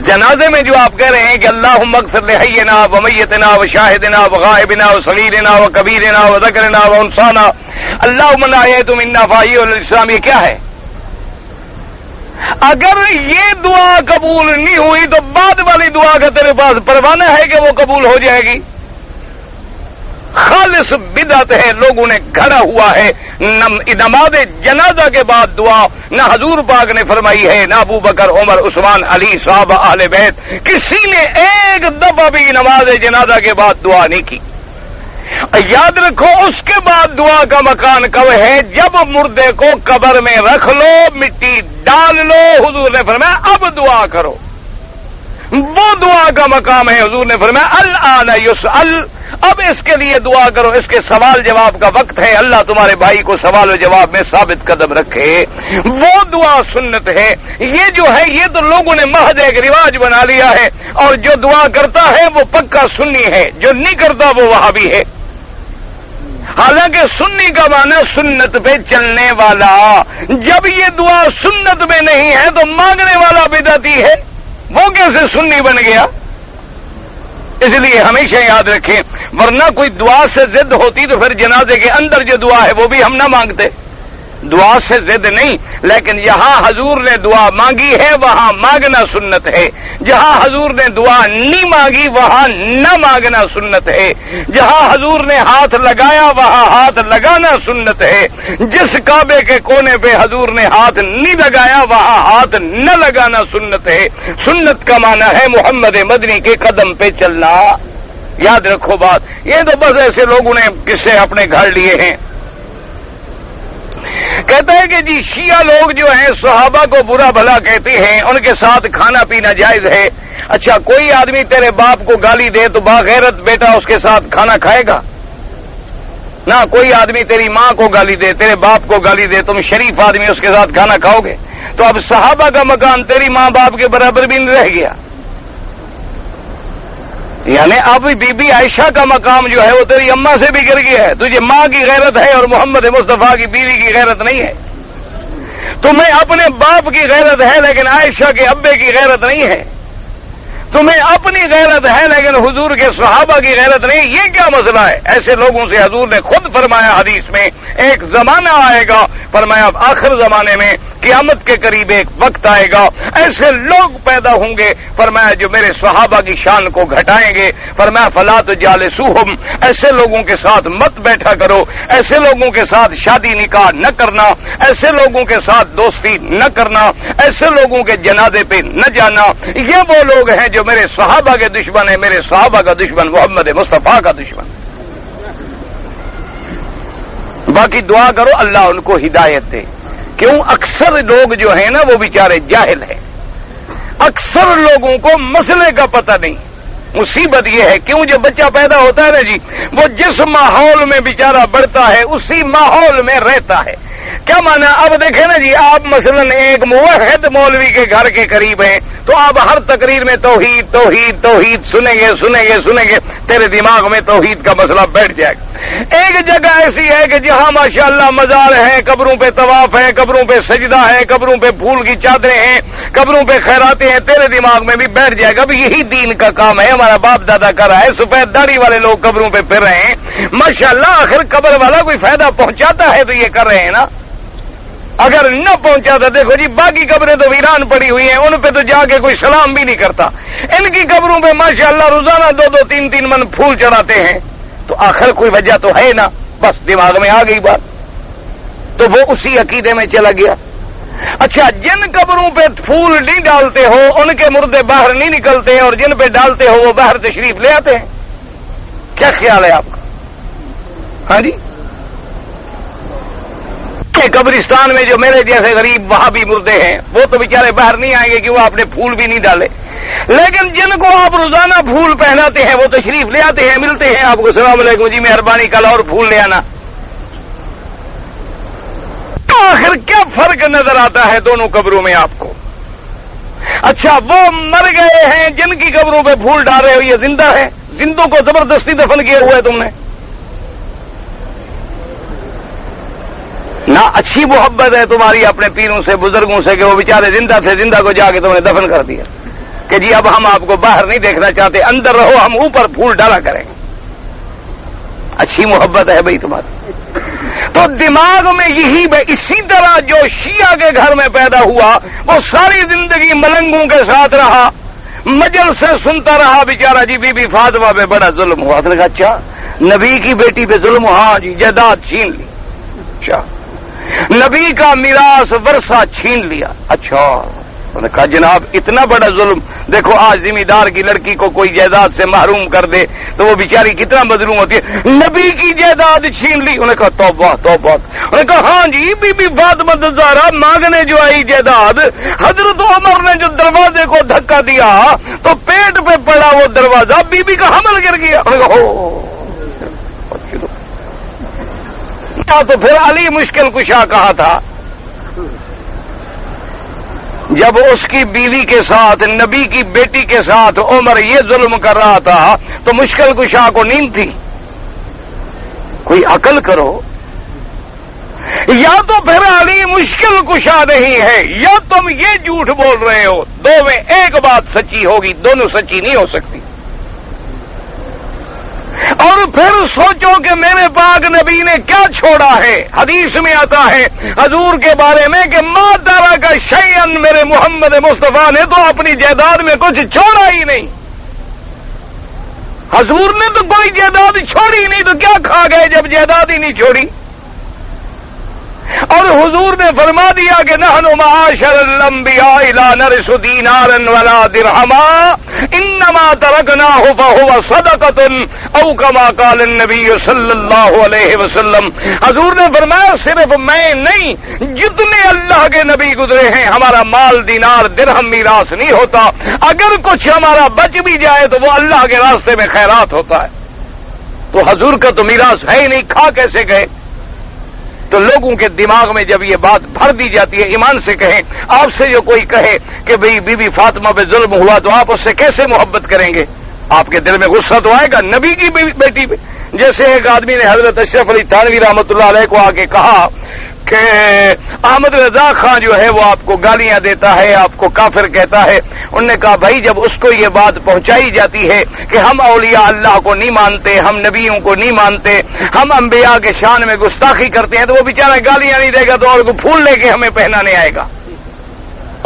جنازے میں جو آپ کہہ رہے ہیں کہ اللہم اغفر لحینا و میتنا و شاہدنا و غائبنا و صغیرنا و کبیرنا و ذکرنا و انثانا اللہم من احییت منا فاحیہ الاسلام, یہ کیا ہے؟ اگر یہ دعا قبول نہیں ہوئی تو بعد والی دعا کا تیرے پاس پروانہ ہے کہ وہ قبول ہو جائے گی؟ خالص بدعت ہے, لوگوں نے گھڑا ہوا ہے. نماز جنازہ کے بعد دعا نہ حضور پاک نے فرمائی ہے, نہ ابو بکر, عمر, عثمان, علی صاحب اہل بیت کسی نے ایک دفعہ بھی نماز جنازہ کے بعد دعا نہیں کی. یاد رکھو اس کے بعد دعا کا مکان کب ہے؟ جب مردے کو قبر میں رکھ لو, مٹی ڈال لو. حضور نے فرمایا اب دعا کرو, وہ دعا کا مقام ہے. حضور نے فرمایا الآن یسأل, اب اس کے لیے دعا کرو, اس کے سوال جواب کا وقت ہے. اللہ تمہارے بھائی کو سوال و جواب میں ثابت قدم رکھے. وہ دعا سنت ہے. یہ جو ہے یہ تو لوگوں نے محض ایک رواج بنا لیا ہے, اور جو دعا کرتا ہے وہ پکا سنی ہے, جو نہیں کرتا وہ وہابی ہے. حالانکہ سنی کا معنی سنت پہ چلنے والا. جب یہ دعا سنت میں نہیں ہے تو مانگنے والا بدعتی ہے, وہ کیسے سنی بن گیا؟ اس لیے ہمیشہ یاد رکھیں, ورنہ کوئی دعا سے ضد ہوتی تو پھر جنازے کے اندر جو دعا ہے وہ بھی ہم نہ مانگتے. دعا سے ضد نہیں, لیکن یہاں حضور نے دعا مانگی ہے وہاں مانگنا سنت ہے. جہاں حضور نے دعا نہیں مانگی وہاں نہ مانگنا سنت ہے. جہاں حضور نے ہاتھ لگایا وہاں ہاتھ لگانا سنت ہے. جس کعبے کے کونے پہ حضور نے ہاتھ نہیں لگایا وہاں ہاتھ نہ لگانا سنت ہے. سنت کا معنی ہے محمد مدنی کے قدم پہ چلنا. یاد رکھو بات, یہ تو بس ایسے لوگوں نے قصے اپنے گھر لیے ہیں. کہتا ہے کہ جی شیعہ لوگ جو ہیں صحابہ کو برا بھلا کہتے ہیں, ان کے ساتھ کھانا پینا جائز ہے. اچھا کوئی آدمی تیرے باپ کو گالی دے تو باغیرت بیٹا اس کے ساتھ کھانا کھائے گا؟ نہ. کوئی آدمی تیری ماں کو گالی دے, تیرے باپ کو گالی دے, تم شریف آدمی اس کے ساتھ کھانا کھاؤ گے؟ تو اب صحابہ کا مقام تیری ماں باپ کے برابر بھی نہیں رہ گیا. یعنی اب بی بی عائشہ کا مقام جو ہے وہ تیری اماں سے بھی گر گیا ہے. تجھے ماں کی غیرت ہے اور محمد مصطفیٰ کی بیوی کی غیرت نہیں ہے. تمہیں اپنے باپ کی غیرت ہے لیکن عائشہ کے ابے کی غیرت نہیں ہے. تمہیں اپنی غیرت ہے لیکن حضور کے صحابہ کی غیرت نہیں. یہ کیا مسئلہ ہے؟ ایسے لوگوں سے حضور نے خود فرمایا حدیث میں, ایک زمانہ آئے گا, فرمایا آخر زمانے میں قیامت کے قریب ایک وقت آئے گا, ایسے لوگ پیدا ہوں گے, فرمایا جو میرے صحابہ کی شان کو گھٹائیں گے. فرمایا فلا تجالسوہم, ایسے لوگوں کے ساتھ مت بیٹھا کرو, ایسے لوگوں کے ساتھ شادی نکاح نہ کرنا, ایسے لوگوں کے ساتھ دوستی نہ کرنا, ایسے لوگوں کے جنازے پہ نہ جانا. یہ وہ لوگ ہیں جو میرے صحابہ کے دشمن ہیں. میرے صحابہ کا دشمن محمد مصطفیٰ کا دشمن. باقی دعا کرو اللہ ان کو ہدایت دے. کیوں؟ اکثر لوگ جو ہیں نا وہ بیچارے جاہل ہیں. اکثر لوگوں کو مسئلے کا پتہ نہیں. مصیبت یہ ہے, کیوں جب بچہ پیدا ہوتا ہے نا جی, وہ جس ماحول میں بیچارہ بڑھتا ہے اسی ماحول میں رہتا ہے. کیا مانا؟ اب دیکھیں نا جی, آپ مثلا ایک موحد مولوی کے گھر کے قریب ہیں تو آپ ہر تقریر میں توحید توحید توحید سنیں گے, تیرے دماغ میں توحید کا مسئلہ بیٹھ جائے گا. ایک جگہ ایسی ہے کہ جہاں ماشاءاللہ مزار ہیں, قبروں پہ طواف ہے, قبروں پہ سجدہ ہے, قبروں پہ پھول کی چادریں ہیں, قبروں پہ خیراتیں ہیں, تیرے دماغ میں بھی بیٹھ جائے گا. اب یہی دین کا کام ہے, ہمارا باپ دادا کر رہا ہے. سفید داڑھی والے لوگ قبروں پہ پھر رہے ہیں ماشاءاللہ. آخر قبر والا کوئی فائدہ پہنچاتا ہے تو یہ کر رہے ہیں نا. اگر نہ پہنچاتا، دیکھو جی باقی قبریں تو ویران پڑی ہوئی ہیں، ان پہ تو جا کے کوئی سلام بھی نہیں کرتا، ان کی قبروں پہ ماشاءاللہ روزانہ 2-2 3-3 من پھول چڑھاتے ہیں، تو آخر کوئی وجہ تو ہے نا، بس دماغ میں آ گئی بات، تو وہ اسی عقیدے میں چلا گیا۔ اچھا، جن قبروں پہ پھول نہیں ڈالتے ہو ان کے مردے باہر نہیں نکلتے ہیں، اور جن پہ ڈالتے ہو وہ باہر تشریف لے آتے ہیں، کیا خیال ہے آپ کا؟ ہاں جی، کہ قبرستان میں جو میرے جیسے غریب وہاں بھی مردے ہیں وہ تو بیچارے باہر نہیں آئیں گے کہ وہ آپ نے پھول بھی نہیں ڈالے، لیکن جن کو آپ روزانہ پھول پہناتے ہیں وہ تشریف لے آتے ہیں، ملتے ہیں آپ کو، السلام علیکم جی مہربانی کل اور پھول لے آنا۔ تو آخر کیا فرق نظر آتا ہے دونوں قبروں میں آپ کو؟ اچھا، وہ مر گئے ہیں جن کی قبروں پہ پھول ڈال رہے ہو، یہ زندہ ہے، زندوں کو زبردستی دفن کیا ہوا ہے تم نے نہ، اچھی محبت ہے تمہاری اپنے پیروں سے بزرگوں سے کہ وہ بیچارے زندہ تھے، زندہ کو جا کے تم نے دفن کر دیا کہ جی اب ہم آپ کو باہر نہیں دیکھنا چاہتے، اندر رہو، ہم اوپر پھول ڈالا کریں گے، اچھی محبت ہے بھائی تمہاری۔ تو دماغ میں یہی اسی طرح جو شیعہ کے گھر میں پیدا ہوا وہ ساری زندگی ملنگوں کے ساتھ رہا، مجلس سے سنتا رہا، بیچارہ جی بی بی فاطمہ پہ بڑا ظلم ہوا، تو نے کہا اچھا نبی کی بیٹی پہ ظلم ہوا، ہاں جی جائیداد چھین لی، اچھا نبی کا میراث ورثہ چھین لیا، اچھا، انہوں نے کہا جناب اتنا بڑا ظلم، دیکھو آج ذمہ دار کی لڑکی کو کوئی جائیداد سے محروم کر دے تو وہ بیچاری کتنا مظلوم ہوتی ہے، نبی کی جائیداد چھین لی، انہوں نے کہا توبہ توبہ، انہوں نے کہا ہاں جی بی بی فاطمہ الزہرا مانگنے جو آئی جائیداد، حضرت عمر نے جو دروازے کو دھکا دیا تو پیٹ پہ پڑا وہ دروازہ، بی بی کا حمل گر گیا، انہوں نے کہا تو پھر علی مشکل کشا کہا تھا، جب اس کی بیوی کے ساتھ نبی کی بیٹی کے ساتھ عمر یہ ظلم کر رہا تھا تو مشکل کشا کو نیند تھی؟ کوئی عقل کرو، یا تو پھر علی مشکل کشا نہیں ہے یا تم یہ جھوٹ بول رہے ہو، دو میں ایک بات سچی ہوگی، دونوں سچی نہیں ہو سکتی۔ اور پھر سوچو کہ میرے پاک نبی نے کیا چھوڑا ہے، حدیث میں آتا ہے حضور کے بارے میں کہ ما ترک شیئا، میرے محمد مصطفیٰ نے تو اپنی جائیداد میں کچھ چھوڑا ہی نہیں، حضور نے تو کوئی جائیداد چھوڑی نہیں، تو کیا کھا گئے جب جائیداد ہی نہیں چھوڑی؟ اور حضور نے فرما دیا کہ نحن معاشر الانبیاء لا نرث دینارا ولا درہما انما ترکناہ فہو صدقۃ او کما قال النبی صلی اللہ علیہ وسلم، حضور نے فرمایا صرف میں نہیں جتنے اللہ کے نبی گزرے ہیں ہمارا مال دینار درہم میراث نہیں ہوتا، اگر کچھ ہمارا بچ بھی جائے تو وہ اللہ کے راستے میں خیرات ہوتا ہے، تو حضور کا تو میراث ہے ہی نہیں، کھا کیسے گئے؟ تو لوگوں کے دماغ میں جب یہ بات بھر دی جاتی ہے، ایمان سے کہیں، آپ سے جو کوئی کہے کہ بھئی بی بی فاطمہ پہ ظلم ہوا تو آپ اس سے کیسے محبت کریں گے؟ آپ کے دل میں غصہ تو آئے گا نبی کی بیٹی پہ۔ جیسے ایک آدمی نے حضرت اشرف علی تھانوی رحمۃ اللہ علیہ کو آ کے کہا کہ احمد رضا خان جو ہے وہ آپ کو گالیاں دیتا ہے، آپ کو کافر کہتا ہے، انہوں نے کہا بھائی جب اس کو یہ بات پہنچائی جاتی ہے کہ ہم اولیاء اللہ کو نہیں مانتے، ہم نبیوں کو نہیں مانتے، ہم انبیاء کے شان میں گستاخی کرتے ہیں، تو وہ بیچارہ گالیاں نہیں دے گا تو اور کو پھول لے کے ہمیں پہنانے آئے گا؟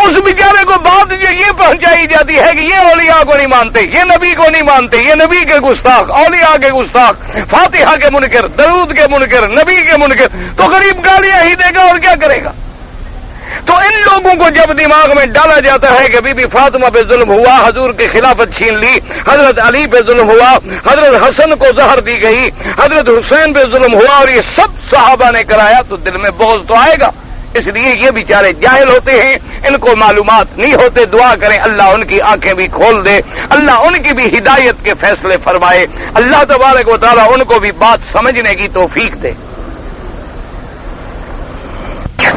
اس بیچارے کو بات جو یہ پہنچائی جاتی ہے کہ یہ اولیاء کو نہیں مانتے، یہ نبی کو نہیں مانتے، یہ نبی کے گستاخ، اولیاء کے گستاخ، فاتحہ کے منکر، درود کے منکر، نبی کے منکر، تو غریب گالیاں ہی دے گا اور کیا کرے گا؟ تو ان لوگوں کو جب دماغ میں ڈالا جاتا ہے کہ بی بی فاطمہ پہ ظلم ہوا، حضور کی خلافت چھین لی، حضرت علی پہ ظلم ہوا، حضرت حسن کو زہر دی گئی، حضرت حسین پہ ظلم ہوا اور یہ سب صحابہ نے کرایا، تو دل میں بغض تو آئے گا۔ اس لیے یہ بیچارے جاہل ہوتے ہیں، ان کو معلومات نہیں ہوتے، دعا کریں اللہ ان کی آنکھیں بھی کھول دے، اللہ ان کی بھی ہدایت کے فیصلے فرمائے، اللہ تبارک و تعالیٰ ان کو بھی بات سمجھنے کی توفیق دے۔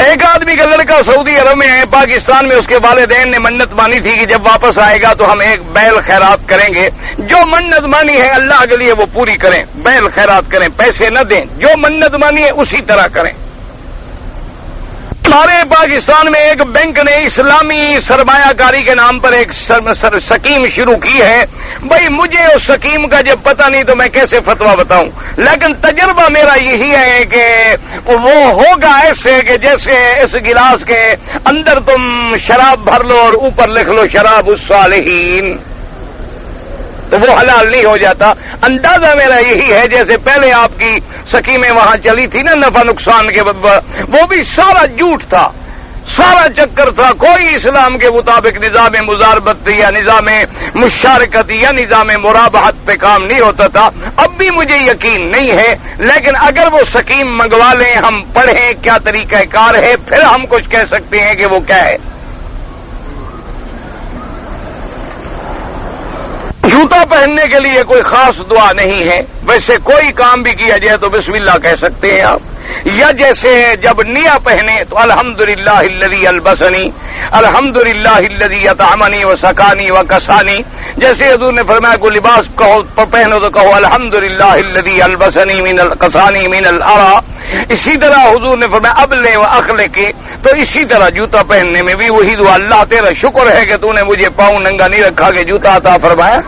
ایک آدمی کا لڑکا سعودی عرب میں ہے، پاکستان میں اس کے والدین نے منت مانی تھی کہ جب واپس آئے گا تو ہم ایک بیل خیرات کریں گے، جو منت مانی ہے اللہ کے لیے وہ پوری کریں، بیل خیرات کریں، پیسے نہ دیں، جو منت مانی ہے اسی طرح کریں۔ ہمارے پاکستان میں ایک بینک نے اسلامی سرمایہ کاری کے نام پر ایک سکیم شروع کی ہے. بھائی مجھے اس سکیم کا جب پتہ نہیں تو میں کیسے فتویٰ بتاؤں، لیکن تجربہ میرا یہی ہے کہ وہ ہوگا ایسے کہ جیسے اس گلاس کے اندر تم شراب بھر لو اور اوپر لکھ لو شراب الصالحین، تو وہ حلال نہیں ہو جاتا. اندازہ میرا یہی ہے جیسے پہلے آپ کی سکیمیں وہاں چلی تھی نا نفع نقصان کے وہ بھی سارا جھوٹ تھا، سارا چکر تھا. کوئی اسلام کے مطابق نظام مزاربت یا نظام مشارکت یا نظام مرابحت پہ کام نہیں ہوتا تھا. اب بھی مجھے یقین نہیں ہے، لیکن اگر وہ سکیم منگوا لیں، ہم پڑھیں کیا طریقہ کار ہے، پھر ہم کچھ کہہ سکتے ہیں کہ وہ کیا ہے. جوتا پہننے کے لیے کوئی خاص دعا نہیں ہے، ویسے کوئی کام بھی کیا جائے تو بسم اللہ کہہ سکتے ہیں آپ. یا جیسے جب نیا پہنے تو الحمدللہ الذی البسنی، الحمدللہ الذی اطعمنی وسقانی وکسانی. جیسے حضور نے فرمایا کوئی لباس کہو پہنو تو کہو الحمدللہ الذی البسنی من القسانی من الارا. اسی طرح حضور نے فرمایا ابلے و اخلقے، تو اسی طرح جوتا پہننے میں بھی وہی دعا، اللہ تیرا شکر ہے کہ تو نے مجھے پاؤں ننگا نہیں رکھا کہ جوتا عطا فرمایا.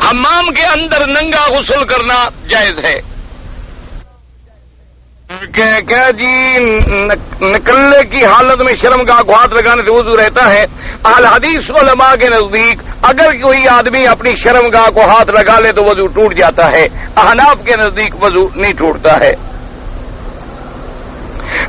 حمام کے اندر ننگا غسل کرنا جائز ہے کیا جی؟ نکلنے کی حالت میں شرمگاہ کو ہاتھ لگانے سے وضو رہتا ہے. اہل حدیث علماء کے نزدیک اگر کوئی آدمی اپنی شرمگاہ کو ہاتھ لگا لے تو وضو ٹوٹ جاتا ہے. احناف کے نزدیک وضو نہیں ٹوٹتا ہے.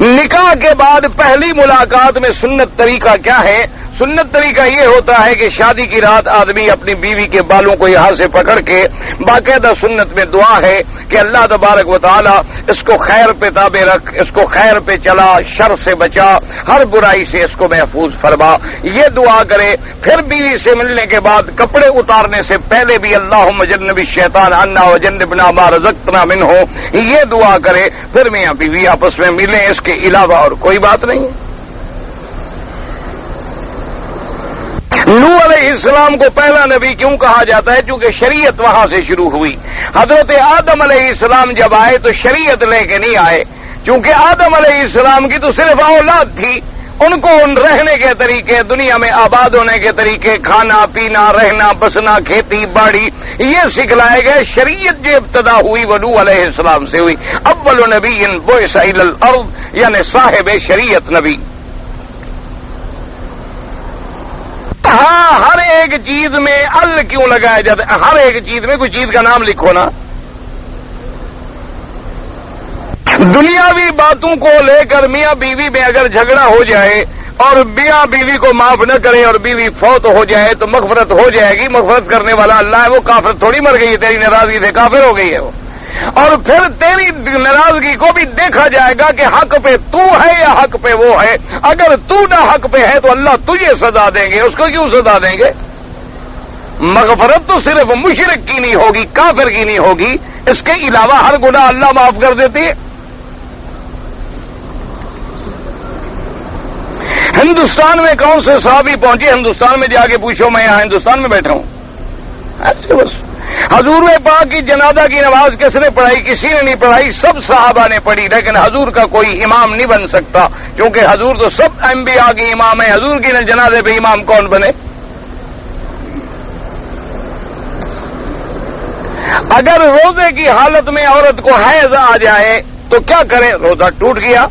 نکاح کے بعد پہلی ملاقات میں سنت طریقہ کیا ہے؟ سنت طریقہ یہ ہوتا ہے کہ شادی کی رات آدمی اپنی بیوی کے بالوں کو یہاں سے پکڑ کے باقاعدہ سنت میں دعا ہے کہ اللہ تبارک و تعالی اس کو خیر پہ تابع رکھ، اس کو خیر پہ چلا، شر سے بچا، ہر برائی سے اس کو محفوظ فرما، یہ دعا کرے. پھر بیوی سے ملنے کے بعد کپڑے اتارنے سے پہلے بھی اللہم جنب الشیطان عنا وجنبنا ما رزقتنا منہ، یہ دعا کرے. پھر میاں بیوی آپس میں ملیں، اس کے علاوہ اور کوئی بات نہیں. نوح علیہ السلام کو پہلا نبی کیوں کہا جاتا ہے؟ چونکہ شریعت وہاں سے شروع ہوئی. حضرت آدم علیہ السلام جب آئے تو شریعت لے کے نہیں آئے، چونکہ آدم علیہ السلام کی تو صرف اولاد تھی، ان کو ان رہنے کے طریقے، دنیا میں آباد ہونے کے طریقے، کھانا پینا رہنا بسنا کھیتی باڑی، یہ سکھلائے گئے. شریعت جو ابتدا ہوئی وہ نوح علیہ السلام سے ہوئی. اول نبی بعث الی الارض، یعنی صاحب شریعت نبی. ہاں ہر ایک چیز میں ال کیوں لگایا جاتا ہے؟ ہر ایک چیز میں کوئی چیز کا نام لکھو نا. دنیاوی باتوں کو لے کر میاں بیوی میں اگر جھگڑا ہو جائے اور میاں بیوی کو معاف نہ کرے اور بیوی فوت ہو جائے تو مغفرت ہو جائے گی. مغفرت کرنے والا اللہ ہے، وہ کافر تھوڑی مر گئی ہے، تیری ناراضگی سے کافر ہو گئی ہے وہ. اور پھر تیری ناراضگی کو بھی دیکھا جائے گا کہ حق پہ تو ہے یا حق پہ وہ ہے. اگر تو نہ حق پہ ہے تو اللہ تجھے سزا دیں گے، اس کو کیوں سزا دیں گے؟ مغفرت تو صرف مشرک کی نہیں ہوگی، کافر کی نہیں ہوگی، اس کے علاوہ ہر گناہ اللہ معاف کر دیتی ہے. ہندوستان میں کون سے صحابی پہنچے؟ ہندوستان میں جا کے پوچھو، میں یہاں ہندوستان میں بیٹھا ہوں. ایسے بس حضور پاک کی جنازہ کی نماز کس نے پڑھائی؟ کسی نے نہیں پڑھائی، سب صحابہ نے پڑھی. لیکن حضور کا کوئی امام نہیں بن سکتا، کیونکہ حضور تو سب انبیاء کے امام ہیں. حضور کی جنازے پہ امام کون بنے؟ اگر روزے کی حالت میں عورت کو حیض آ جائے تو کیا کرے؟ روزہ ٹوٹ گیا.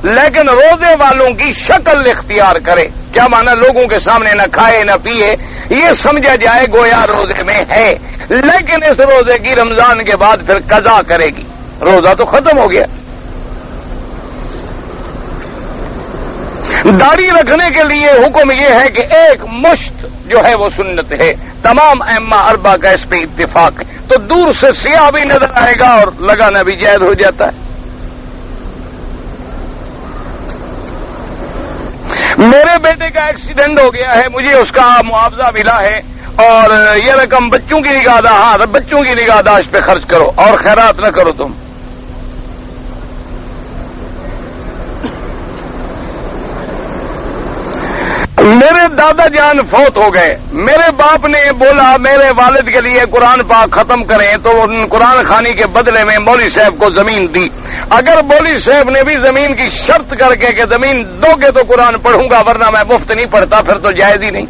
لیکن روزے والوں کی شکل اختیار کرے. کیا مانا؟ لوگوں کے سامنے نہ کھائے نہ پیے، یہ سمجھا جائے گویا روزے میں ہے، لیکن اس روزے کی رمضان کے بعد پھر قضا کرے گی. روزہ تو ختم ہو گیا. داڑھی رکھنے کے لیے حکم یہ ہے کہ ایک مشت جو ہے وہ سنت ہے. تمام ائمہ اربعہ کا اس پہ اتفاق ہے. تو دور سے سیاہ بھی نظر آئے گا اور لگانا بھی جائز ہو جاتا ہے. میرے بیٹے کا ایکسیڈنٹ ہو گیا ہے، مجھے اس کا معاوضہ ملا ہے اور یہ رقم بچوں کی نگہداشت، بچوں کی نگہداشت پہ خرچ کرو اور خیرات نہ کرو. تم میرے دادا جان فوت ہو گئے، میرے باپ نے بولا میرے والد کے لیے قرآن پاک ختم کریں، تو ان قرآن خوانی کے بدلے میں مولوی صاحب کو زمین دی۔ اگر مولوی صاحب نے بھی زمین کی شرط کر کے کہ زمین دو گے تو قرآن پڑھوں گا ورنہ میں مفت نہیں پڑھتا، پھر تو جائز ہی نہیں۔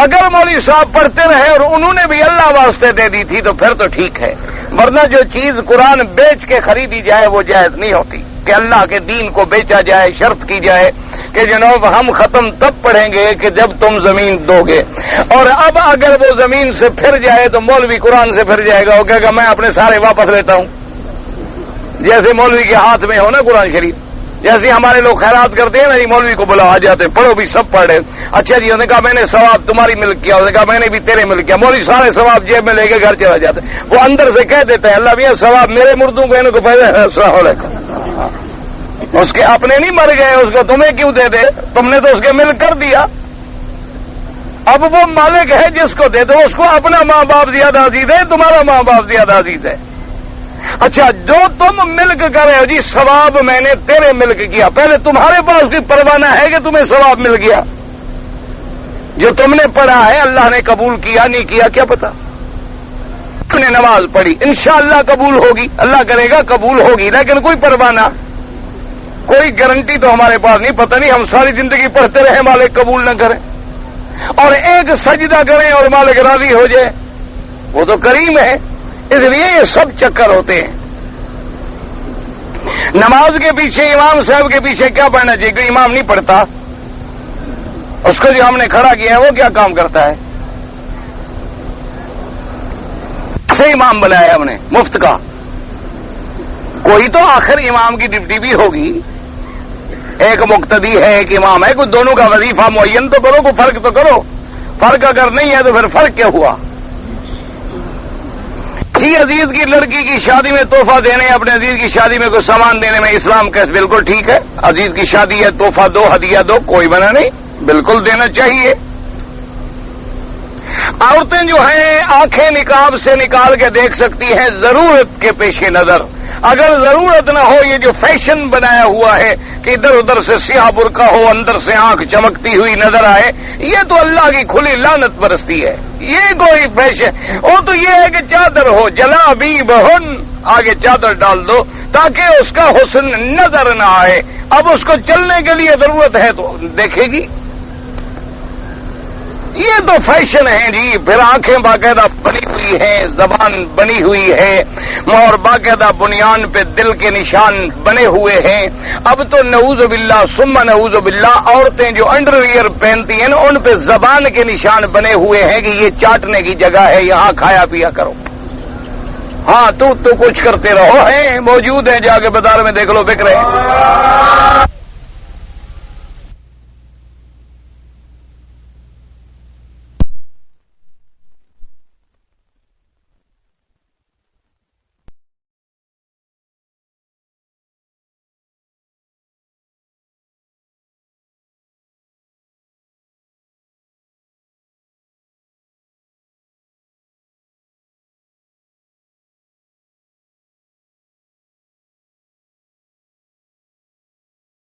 اگر مولوی صاحب پڑھتے رہے اور انہوں نے بھی اللہ واسطے دے دی تھی تو پھر تو ٹھیک ہے، ورنہ جو چیز قرآن بیچ کے خریدی جائے وہ جائز نہیں ہوتی کہ اللہ کے دین کو بیچا جائے، شرط کی جائے کہ جناب ہم ختم تب پڑھیں گے کہ جب تم زمین دو گے۔ اور اب اگر وہ زمین سے پھر جائے تو مولوی قرآن سے پھر جائے گا، وہ کہے گا میں اپنے سارے واپس لیتا ہوں، جیسے مولوی کے ہاتھ میں ہو نا قرآن شریف، جیسے ہمارے لوگ خیرات کرتے ہیں نا، یہ مولوی کو بلا آ جاتے ہیں، پڑھو بھی سب پڑھ رہے، اچھا جی، انہوں نے کہا میں نے ثواب تمہاری ملک کیا، انہوں نے کہا میں نے بھی تیرے ملک کیا، مولوی سارے ثواب جیب میں لے کے گھر چلا جاتے ہیں، وہ اندر سے کہہ دیتے ہیں اللہ میاں ثواب میرے مردوں کو، ان کو پہلے السلام علیکم، اس کے اپنے نہیں مر گئے، اس کو تمہیں کیوں دے دے، تم نے تو اس کے ملک کر دیا۔ اب وہ مالک ہے جس کو دے دو، اس کو اپنا ماں باپ زیادہ عزیز ہے، تمہارا ماں باپ زیادہ عزیز ہے۔ اچھا جو تم ملک کر رہے ہو جی، ثواب میں نے تیرے ملک کیا، پہلے تمہارے پاس کوئی پروانہ ہے کہ تمہیں ثواب مل گیا؟ جو تم نے پڑھا ہے اللہ نے قبول کیا نہیں کیا کیا پتا؟ تم نے نماز پڑھی انشاءاللہ قبول ہوگی، اللہ کرے گا قبول ہوگی، لیکن کوئی پروانہ، کوئی گارنٹی تو ہمارے پاس نہیں، پتہ نہیں ہم ساری زندگی پڑھتے رہے مالک قبول نہ کریں، اور ایک سجدہ کریں اور مالک راضی ہو جائے، وہ تو کریم ہے۔ اس لیے یہ سب چکر ہوتے ہیں۔ نماز کے پیچھے امام صاحب کے پیچھے کیا پڑھنا چاہیے؟ کہ امام نہیں پڑھتا، اس کو جو ہم نے کھڑا کیا ہے وہ کیا کام کرتا ہے؟ سے امام بنایا ہم نے مفت کا، کوئی تو آخر امام کی ڈیوٹی بھی ہوگی، ایک مقتدی ہے ایک امام ہے، کوئی دونوں کا وظیفہ معین تو کرو، کوئی فرق تو کرو، فرق اگر نہیں ہے تو پھر فرق کیا ہوا؟ عزیز کی لڑکی کی شادی میں تحفہ دینے، اپنے عزیز کی شادی میں کوئی سامان دینے میں اسلام کا بالکل ٹھیک ہے، عزیز کی شادی ہے تحفہ دو، ہدیہ دو، کوئی منع نہیں، بالکل دینا چاہیے۔ عورتیں جو ہیں آنکھیں نقاب سے نکال کے دیکھ سکتی ہیں ضرورت کے پیش نظر، اگر ضرورت نہ ہو یہ جو فیشن بنایا ہوا ہے کہ ادھر ادھر سے سیاہ برقع ہو اندر سے آنکھ چمکتی ہوئی نظر آئے، یہ تو اللہ کی کھلی لعنت برستی ہے، یہ کوئی فیشن، وہ تو یہ ہے کہ چادر ہو جلا بھی بہن، آگے چادر ڈال دو تاکہ اس کا حسن نظر نہ آئے، اب اس کو چلنے کے لیے ضرورت ہے تو دیکھے گی، یہ تو فیشن ہے جی۔ پھر آنکھیں باقاعدہ بنی ہوئی ہیں، زبان بنی ہوئی ہے، اور باقاعدہ بنیان پہ دل کے نشان بنے ہوئے ہیں۔ اب تو نعوذ باللہ ثم نعوذ باللہ عورتیں جو انڈر ویئر پہنتی ہیں ان پہ زبان کے نشان بنے ہوئے ہیں کہ یہ چاٹنے کی جگہ ہے، یہاں کھایا پیا کرو، ہاں تو کچھ کرتے رہو، ہیں موجود ہیں، جا کے بازار میں دیکھ لو بک رہے ہیں۔